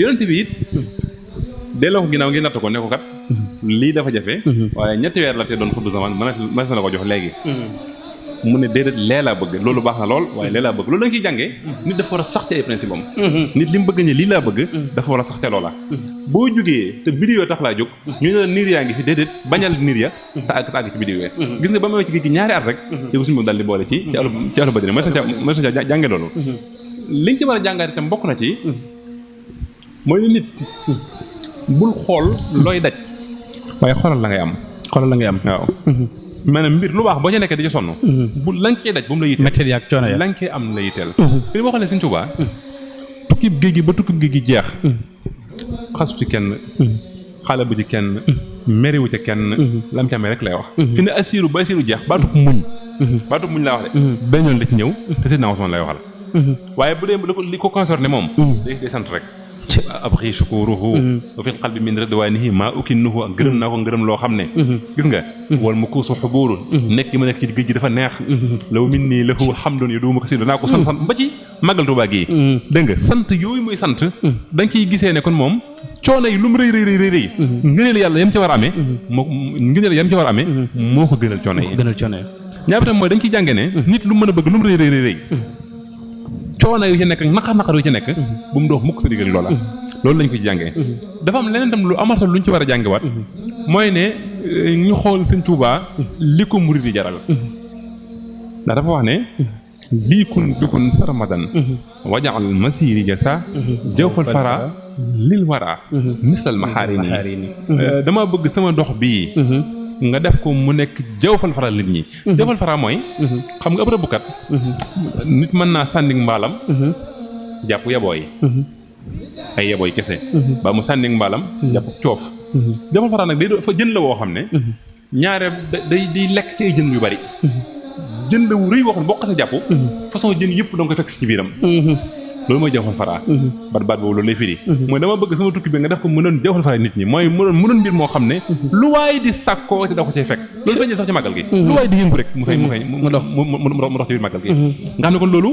yonent bi it delloo ko ginnaaw ngi natt ko ne ko kat lii dafa jafe waaye ñetti weer la te doon xuddu zaman mën na la ko jox léegi mu ne déedéet lee laa bëgg loolu baax na lool waaye lee laa bëgg loolu da nga ciy jàngee nit dafa war a sax ci ay principe am nit li mu bëgg ne lii laa bëgg dafa war a sax ca loola boo jógee te bidéo tax laa jóg ñu ne la niir yaa ngi fi déedéet bañal niir ya te àgg ci bidéo ya gis nga ba ma ci géej gi ñaari at rek te suñu moom daal di boole ci àlu badina mooy sañ ca jànge loolu liñ ci war a jàngaat itam bokk na ci mooy ne nit bul xool looy daj waaye xoolal la ngay am waaw maanaam mbir lu baax boo ci nekkee di ci sonn bu la nga koy daj bu mu la yitteel métti ak coono ya la nga koy am la yitteel fi boo xam ne Sëriñ Tuubaa tukkib géej gi ba tukkib géej gi jeex xasu ci kenn xale bu ci kenn meriwu ci kenn lam ci amee rek lay wax fi ne asiru ba asiru jeex baatub muñ laa wax de benn yoon la ci ñëw te Seydina Usmaan lay waxal waaye bu dee li ko concerné moom day sant rek abxi shukuruhu wa fi qalbi min ridwanihi maa ukinnuhu ak gërëm naa ko ngërëm loo xam ne gis nga wal mu kuusu xubuurun nekk gi ma nekk ci géej gi dafa neex law min nii lahu hamdun yu duuma ko si danaa ko sant ba ci màggal Tuubaa gi dégg nga sant yooyu muy sant da nga ciy gisee ne kon moom coono yi lu mu rëy ngëneel yàlla yam ci war a amee moo ko gënal coono yi ñaar tam mooy da nga ciy jàngee ne nit lu mën a bëgg lu mu rëy coono yu ci nekk naqar yu ci nekk bu mu dox mukk sa diggal loola loolu lañ ko ci jàngee dafa am leneen tam lu amal solo lu ñu ci war a jàngewaat mooy ne ñu xool Sëñ Tuubaa li ko murid di jaral ndax dafa wax ne lii kun bikun sarmadan wajaal masiri jasa jawfal fara lil wara mislal maxaarini dama bëgg sama dox bii nga def ko mu nekk jawfal fara nit ñi jawfal fara mooy xam nga ëpp rëbbkat nit mën naa sànni mbaalam jàpp yabooy ay yabooy kese ba mu sànni mbaalam jàpp coof jawfal fara nag day fa jën la woo xam ne ñaare day lekk ci ay jën yu bari jën la wu rëy woo xam ne boo xasee jàpp façon jën yëpp danga koy fekk si ci biiram loolu mooy jawfal fara baat boobu loolu lay firi mooy dama bëgg sama tukki bi nga def ko mu doon jawfal fara nit ñi mooy mu doon mbir moo xam ne lu waay di sàkkoo te da ko cay fekk loolu feeñee sax ci màggal gi lu waay di yëngu rek mu feeñ mu dox ci biir màggal gi nga xam ne kon loolu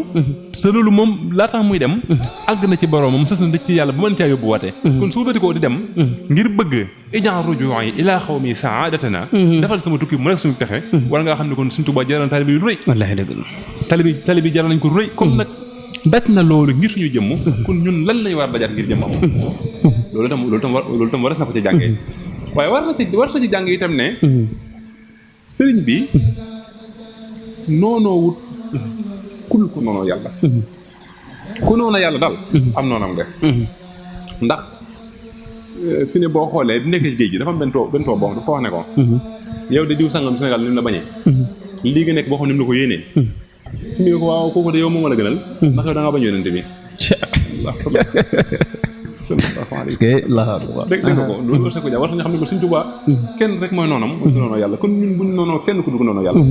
te loolu moom laataa muy dem àgg na ci boroomam sës na dëkk ci yàlla bu mën caa yóbbu waatee kon su wëlbati ko di dem ngir bëgg ijan ruju'i ilaa xawmi saadatana defal sama tukki mu nekk suñu texe wala nga xam ne kon Sëriñ Tuubaa jaral taalibe yu rëy wallaahi dëgg taalibe jaral nañ ko rëy comme nag daj na loolu ngir suñu jëmm kon ñun lan lañu war dajaat ngir jëmmam loolu tam waras na ko ci jàngee waaye war na ci jàng itam ne sëriñ bi noonoo wut ku noonoo yàlla ku noonoo yàlla daal am noonam de ndax fi ne boo xoolee di nekk ci géej gi dafa am benn too boo dafa wax ne ko yow de diw sàngam Sénégal ni mu la bañee lii nga nekk boo xam ni mu la ko yéenee si mu ne ko waaw kooku de yow moom la gënal ndax yow da ngaa bañ yonente bi est-ce que dégg nga ko loolu war ko war nañu xam ne ko Sëriñ Tuubaa kenn rek mooy noonam mooy noonoo yàlla kon ñun buñ noonoo kenn ku dugg noonoo yàlla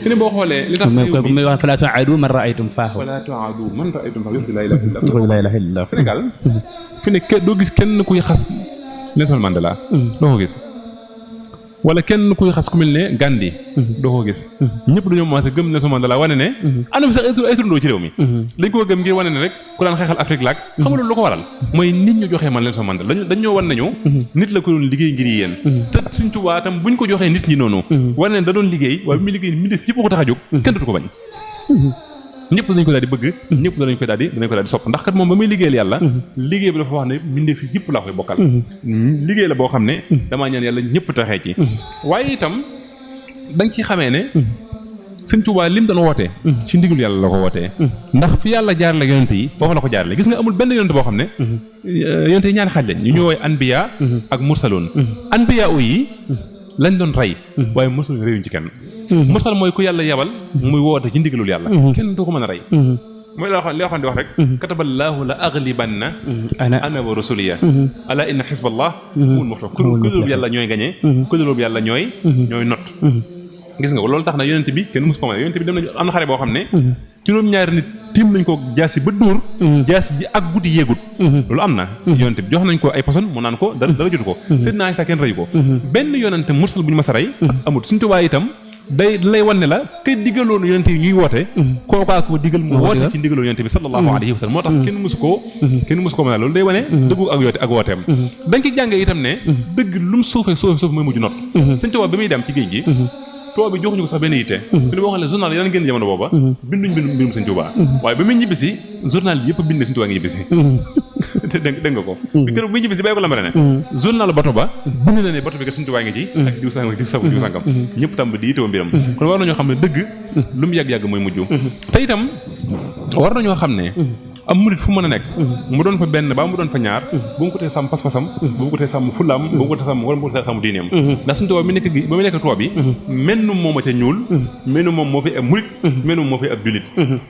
fi ne boo xoolee li tax muy wax falaa tu'aadu man ra'aytum faahu laa ilaaha illallaah Sénégal fi ne doo gis kenn kuy xas Nelson Mandela doo ko gis wala kenn kuy xas ku mel ne Gandhi doo ko gis ñëpp dañoo commencé gëm Nelson Mandela wane ne ana fi sax ay turandoo ci réew mi dañ ko gëm ngir wane ne rek ku daan xeexal Afrique laak xam nga loolu lu ko waral mooy nit ñu joxee man Nelson Mandela dañ ñoo wan nañu nit la ko doon liggéey ngir yéen te Sëñ Tuubaa tam buñ ko joxee nit ñi noonu wane ne da doon liggéey waaye bi muy liggéey mi def yëpp ko tax a jóg kenn dootu ko bañ ñëpp dañ ko daal di bëgg ñëpp dañ ko daal di sopp ndax kat moom ba muy liggéeyal yàlla liggéey bi dafa wax ne mbindeef yi yëpp laa koy bokkal liggéey la boo xam ne damaa ñaan yàlla ñëpp taxee ci waaye itam dañ ci xamee ne Sëñ Tuubaa lim doon wootee ci ndigal yàlla la ko wootee ndax fi yàlla jaarale yonente yi foofu la ko jaarale gis nga amul benn yonente boo xam ne yonente yi ñaari xaaj lañ ñu ñëwooy anbiya ak mursaloon anbiya yi lañ doon rey waaye mursaloon réewuñ ci kenn mursal mooy ku yàlla yabal muy woote ci ndigalul yàlla kenn du ko mën a rey mooy li waxoon di wax rek kataballaahu la aglibanna ana wa rusuliya ala inna xisballah humul muflihun ku dul yàlla ñooy gañee ku dul yàlla ñooy not gis nga ko loolu tax na yonent bi kenn musu ko mën yonent bi dem nañu am na xare boo xam ne juróom-ñaari nit tiim nañ ko jaasi ba dóor jaasi ji ak guddi yeegut loolu am na yonent bi jox nañ ko ay poson mu naan ko dara jotu ko Seydina Isaa kenn reyu ko benn yonent mursal bu ñu mas a rey amul Sëñ Tuubaa itam day lay wan ne la kay digaloonu yonent yi ñuy woote kookaa ko digal mu woote ci digaloonu yonent bi sallallahu alayhi wa sallam moo tax kenn musu ko mën a loolu day wane dëggu ak wooteem dañ ci jàngee itam ne dëgg lu mu suufee suuf mooy mujj not Sëñ Tuubaa bi muy dem ci géej gi tubaab bi joxuñu ko sax benn yitte fi li boo xam ne journal yi daan génn jamono booba binduñ mbirum Sëñ Tuubaa waaye ba muy ñibbisi journal yi yëpp bind Sëñ Tuubaa ngi ñibbisi dégg nga ko bi keroog bi ñibbisi bàyyi ko lamare ne journal bato ba bind na ne bato bi kat Sëñ Tuubaa ngi ci ak diw sangam ñëpp tam di yittewoo mbiram kon war nañoo xam ne dëgg lu mu yàgg-yàgg mooy mujj te itam war nañoo xam ne am murit fu mën a nekk mu doon fa benn ba mu doon fa ñaar bu mu ko tee sàmm pas-pasam bu mu ko tee sàmm fullaam bu mu ko tee sàmm wala bu mu ko tee sàmm diineem ndax Sëñ Tuubaa ba mu nekk tubaab bi menn moom a ca ñuul menn moom moo fi ab murit menn moom moo fi ab jullit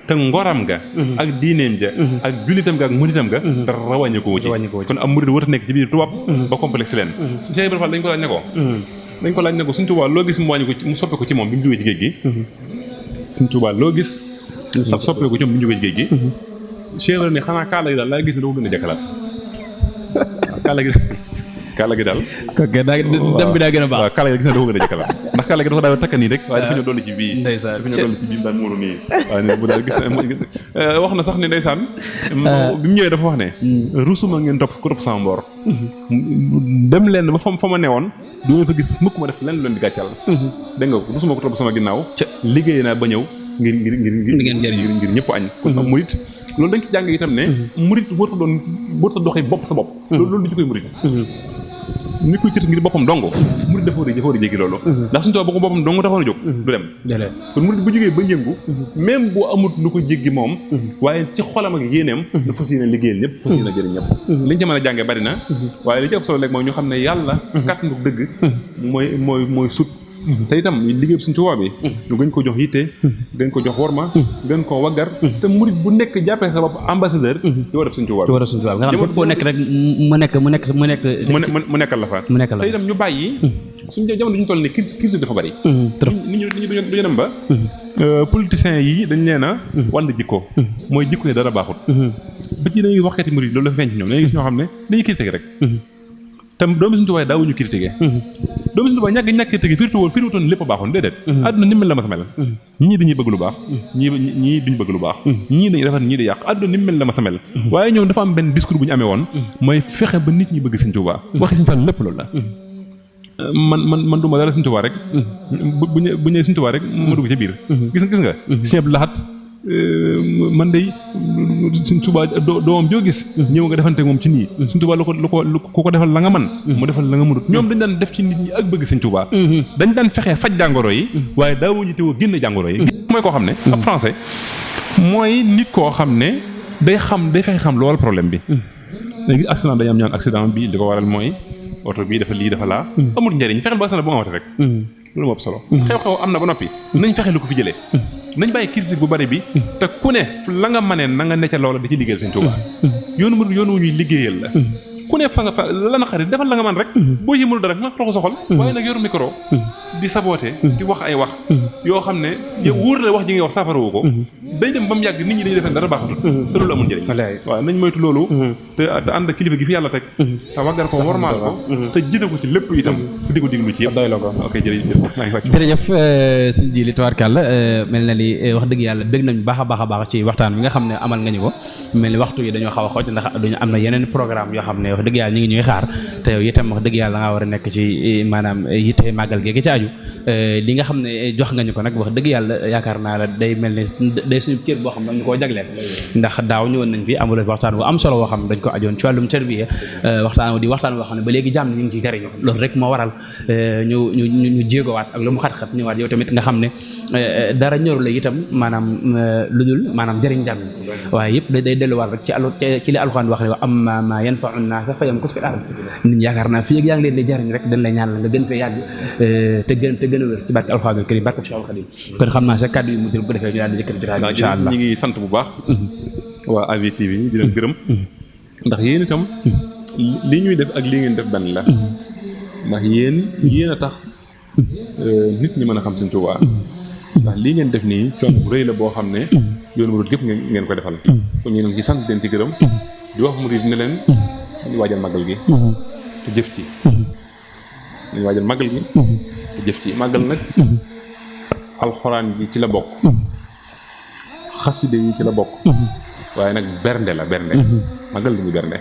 te ngoram ga ak diineem ja ak jullitam ga ak muritam ga dara wàññeeku wu ci kon am murit war a nekk ci biir tubaab ba complexe leen Cheikh Ibrahima Fall dañ ko laaj ne ko Sëñ Tuubaa loo gis mu wàññi ko mu soppe ko ci moom bi mu jógee ci géej gi Sëñ Tuubaa loo gis mu soppe ko ci moom bi mu jógee ci géej gi Cheikh ne xanaa kaala gi daal laa gis ne dafa gën a jàkkalaat kaala gi daal dem bi daa gën a baax waaw kaala gi gis ne dafa gën a jàkkalaat ndax kaala gi dafa daal takka nii rek waaye dafa ñëw dolli ci bii daal muuru nii waaye ne bu daal gis na wax na sax ne ndeysaan bi mu ñëwee dafa wax ne rusuma ngeen topp ku topp sama mboor dem leen ba fa ma newoon du ngeen fa gis mukk ma def lenn leen di gàccal dégg nga rusuma ko topp sama ginnaaw liggéey naa ba ñëw ngir ñëpp añ kon am murit loolu dañ ci jàng itam ne murit wërta doxee bopp sa bopp loolu du ci koy murit nit kuy kër ngir boppam dong murit dafa war a jéggi loolu ndax Sëñ Tuubaa bu ko boppam dong taxoon a jóg du dem kon murit bu jógee ba yëngu même bu amut lu ko jéggi moom waaye ci xolam ak yéeneem da fas yéene liggéeyal ñëpp fas yéene jëriñ ñëpp liñ ci mën a jàngee bari na waaye li ci ëpp solo léegi mooy ñu xam ne yàlla kàttandu dëgg mooy sut te itam liggéey Sëñ Tuubaa bi ñu gën ko jox yitte gën ko jox worma gën koo waggar te murit bu nekk jàppee sa bopp ambassadeur ci war a Sëñ Tuubaa nga xam ne boo nekk rek mu nekkal la fa te itam ñu bàyyi suñu jamono ñu toll ni culture dafa bari nit ñi duñu dem ba politiciens yi dañ leen a wàll jikko mooy jikko yi dara baaxut ba ci dañuy waxeeti murit loolu dafa feeñ ci ñoom dañuy gis ñoo xam ne dañuy critiquer rek te doomu Sëñ Tuubaa daawuñu critiquer doomu Sëñ Tuubaa ñàkk critiquer firtuwoon lépp a baaxoon déedéet àdduna ni mel la ma sa mel ñii dañuy bëgg lu baax ñii duñu bëgg lu baax ñii dañuy defar ñii di yàq àdduna ni mel la ma sa mel waaye ñoom dafa am benn discours bu ñu amee woon mooy fexe ba nit ñi bëgg Sëñ Tuubaa waxi Sëñ Fall lépp loolu la man duma dara Sëñ Tuubaa rek bu ñëwee Sëñ Tuubaa rek ma dugg ca biir gis nga Sëñ Lahat man day Sëñ Tuubaa doomam joo gis ñëw nga defante moom ci nii Sëñ Tuubaa lu ko defal la nga man mu defal la nga mënut ñoom dañ daan def ci nit ñi ak bëgg Sëñ Tuubaa dañ daan fexee faj jàngoro yi waaye daawuñu teewoo génn jàngoro yi mooy koo xam ne ab français mooy nit koo xam ne day fexe xam loolu problème bi léegi accident dañu am ñaan accident bi li ko waral mooy oto bii dafa lii dafa laa amul njëriñ fexeel ba accident bu nga wate rek loolu moo ëpp solo xew-xew am na ba noppi nañ fexe lu ko fi jëlee nañ bàyyi critique bu bari bi te ku ne la nga mënee na nga necca loola di ci liggéeyal Sëñ Tuubaa yoonu wu ñuy liggéeyal la ku ne fa nga fa la na xarit defal la nga man rek boo yëmul dara nga fa ko soxal waaye nag yor micro di saboté di wax ay wax yoo xam ne yow wóor la wax ji ngay wax saafarawu ko day dem ba mu yàgg nit ñi dañuy defee dara baaxatut te loolu amul njëriñ waaw nañ moytu loolu te ànd ak kilifa gi fi yàlla teg te waggar ko warmaal ko te jiite ko ci lépp itam te di ko diglu ci yëpp doy la ko ok jërëjëf sëñ ji li tubaarkàlla mel na ni wax dëgg yàlla bég nañ baax a baax ci waxtaan bi nga xam ne amal nga ñu ko mel ni waxtu yi dañoo xaw a xooj ndax duñu am na yeneen programme yoo xam ne wax dëgg yàlla ñu ngi ñuy xaar te yow itam wax dëgg yàlla nga war a nekk ci maanaam yitte màggal gi ci aju li nga xam ne jox nga ñu ko nag wax dëgg yàlla yaakaar naa la day mel ni day suñu cër boo xam ne dañu koo jagleel ndax daaw ñëwoon nañ fi amul waxtaan bu am solo boo xam ne dañ ko ajoon ci wàllum tarbiya waxtaan boo xam ne ba léegi jàmm ñu ngi ciy jariñu loolu rek moo waral ñu jéegowaat ak lu mu xat-xat ñëwaat yow tamit nga xam ne dara ñoru la itam maanaam lu dul maanaam jëriñ jàmm waaye yëpp day delluwaat rek ci li alxuraan wax ne wa amma ma yanfa'u naasa fa yamkus fil ard nit ñi yaakaar naa fii ak yaa ngi leen di jariñ rek dañ lay ñaanal nga gën fee yàgg te gën a wér ci barke alxuraanul karim barke Cheikh Khadim kon xam naa sa kàddu yi mujj bu ko defee ñu daal di jëkkati jotaay insha Allah ñu ngi sant bu baax waa AV TV di leen gërëm ndax yéen itam li ñuy def ak li ngeen def benn la ndax yéen a tax nit ñi mën a xam Sëñ Tuubaa ndax lii ngeen def nii coono bu rëy la boo xam ne yoonu murid gépp ngeen ko defal kon ñu leen ci sant leen ci gërëm di wax murid ne leen nañu waajal màggal gi te jëf ci nañu waajal màggal gi te jëf ci màggal nag alxuraan ji ci la bokk xaside yi ci la bokk waaye nag bernde la bernde màggal li muy bernde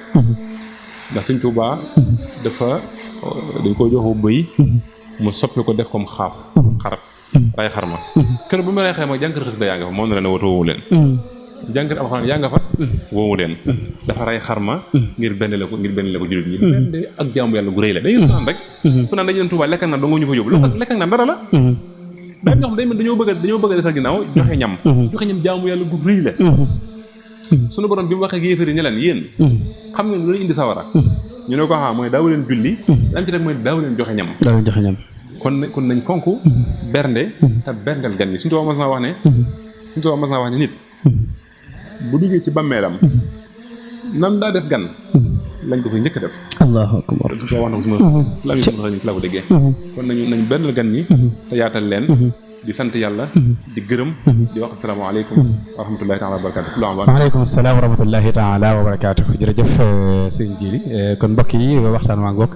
ndax Sëñ Tuubaa dañ ko joxu bëy mu soppi ko def comme xarat ray xarma keroog bu ma lay xayma jànkar xasida yaa nga fa moom na leen wootu woowu leen jànkar alxuraan yaa nga fa woowu leen dafa ray xarma ngir benn la ko jullit ñi benn ak jaamu yàlla gu rëy la day gis naan rek ku naan dañu leen Tuubaa lekk ak naan doo nga ñu fa yóbbu lekk ak naan dara la daa ñoo xam day mel dañoo bëgg a desal ginnaaw joxe ñam jaamu yàlla gu rëy la sunu borom bi mu waxee yéefar yi ne leen yéen xam ngeen lu indi sawara ñu ne ko mooy daaw leen julli am ci rek mooy daaw leen joxe ñam kon nañ fonk bernde te berndeel gan yi suñu Tuubaa mas naa wax ne nit bu duggee ci bàmmeelam nam daa def gan lañ ko fa njëkk a def Allahu akbar suñu Tuubaa wax na ko suma la ko déggee kon nañ berndeel gan ñi te yaatal leen di sant yàlla di gërëm di wax asalaamaaleykum wa rahmatullahi taala wa barakatu waaleykum asalaam wa rahmatullahi taala wa barakatu jërëjëf sëñ Jili kon mbokk yi waxtaan waa ngoog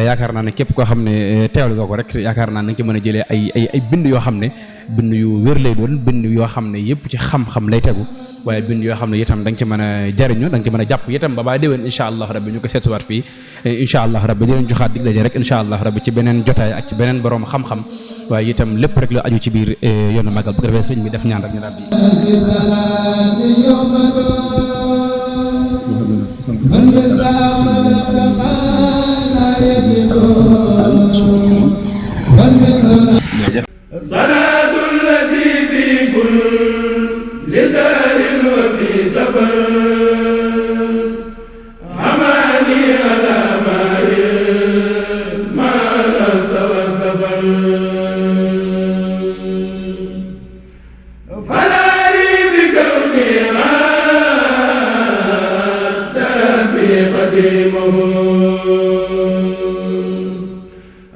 yaakaar naa ne képp koo xam ne teewlu nga ko rek yaakaar naa nañ ci mën a jëlee ay bind yoo xam ne bind yu wér lay doon bind yoo xam ne yëpp ci xam-xam lay tegu waaye bind yoo xam ne itam da nga ci mën a jariñu da nga ci mën a jàpp itam ba baa déwén incha allah rabbi ñu ko seet siwaat fii incha allah rabbi di leen joxaat dig daje rek incha allah rabbi ci beneen jotaay ak ci beneen borom xam-xam waaye itam lépp rek la aju ci biir yoonu magal bu ko defee sëñ bi def ñaan rek ñu daal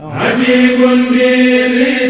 عجيب بي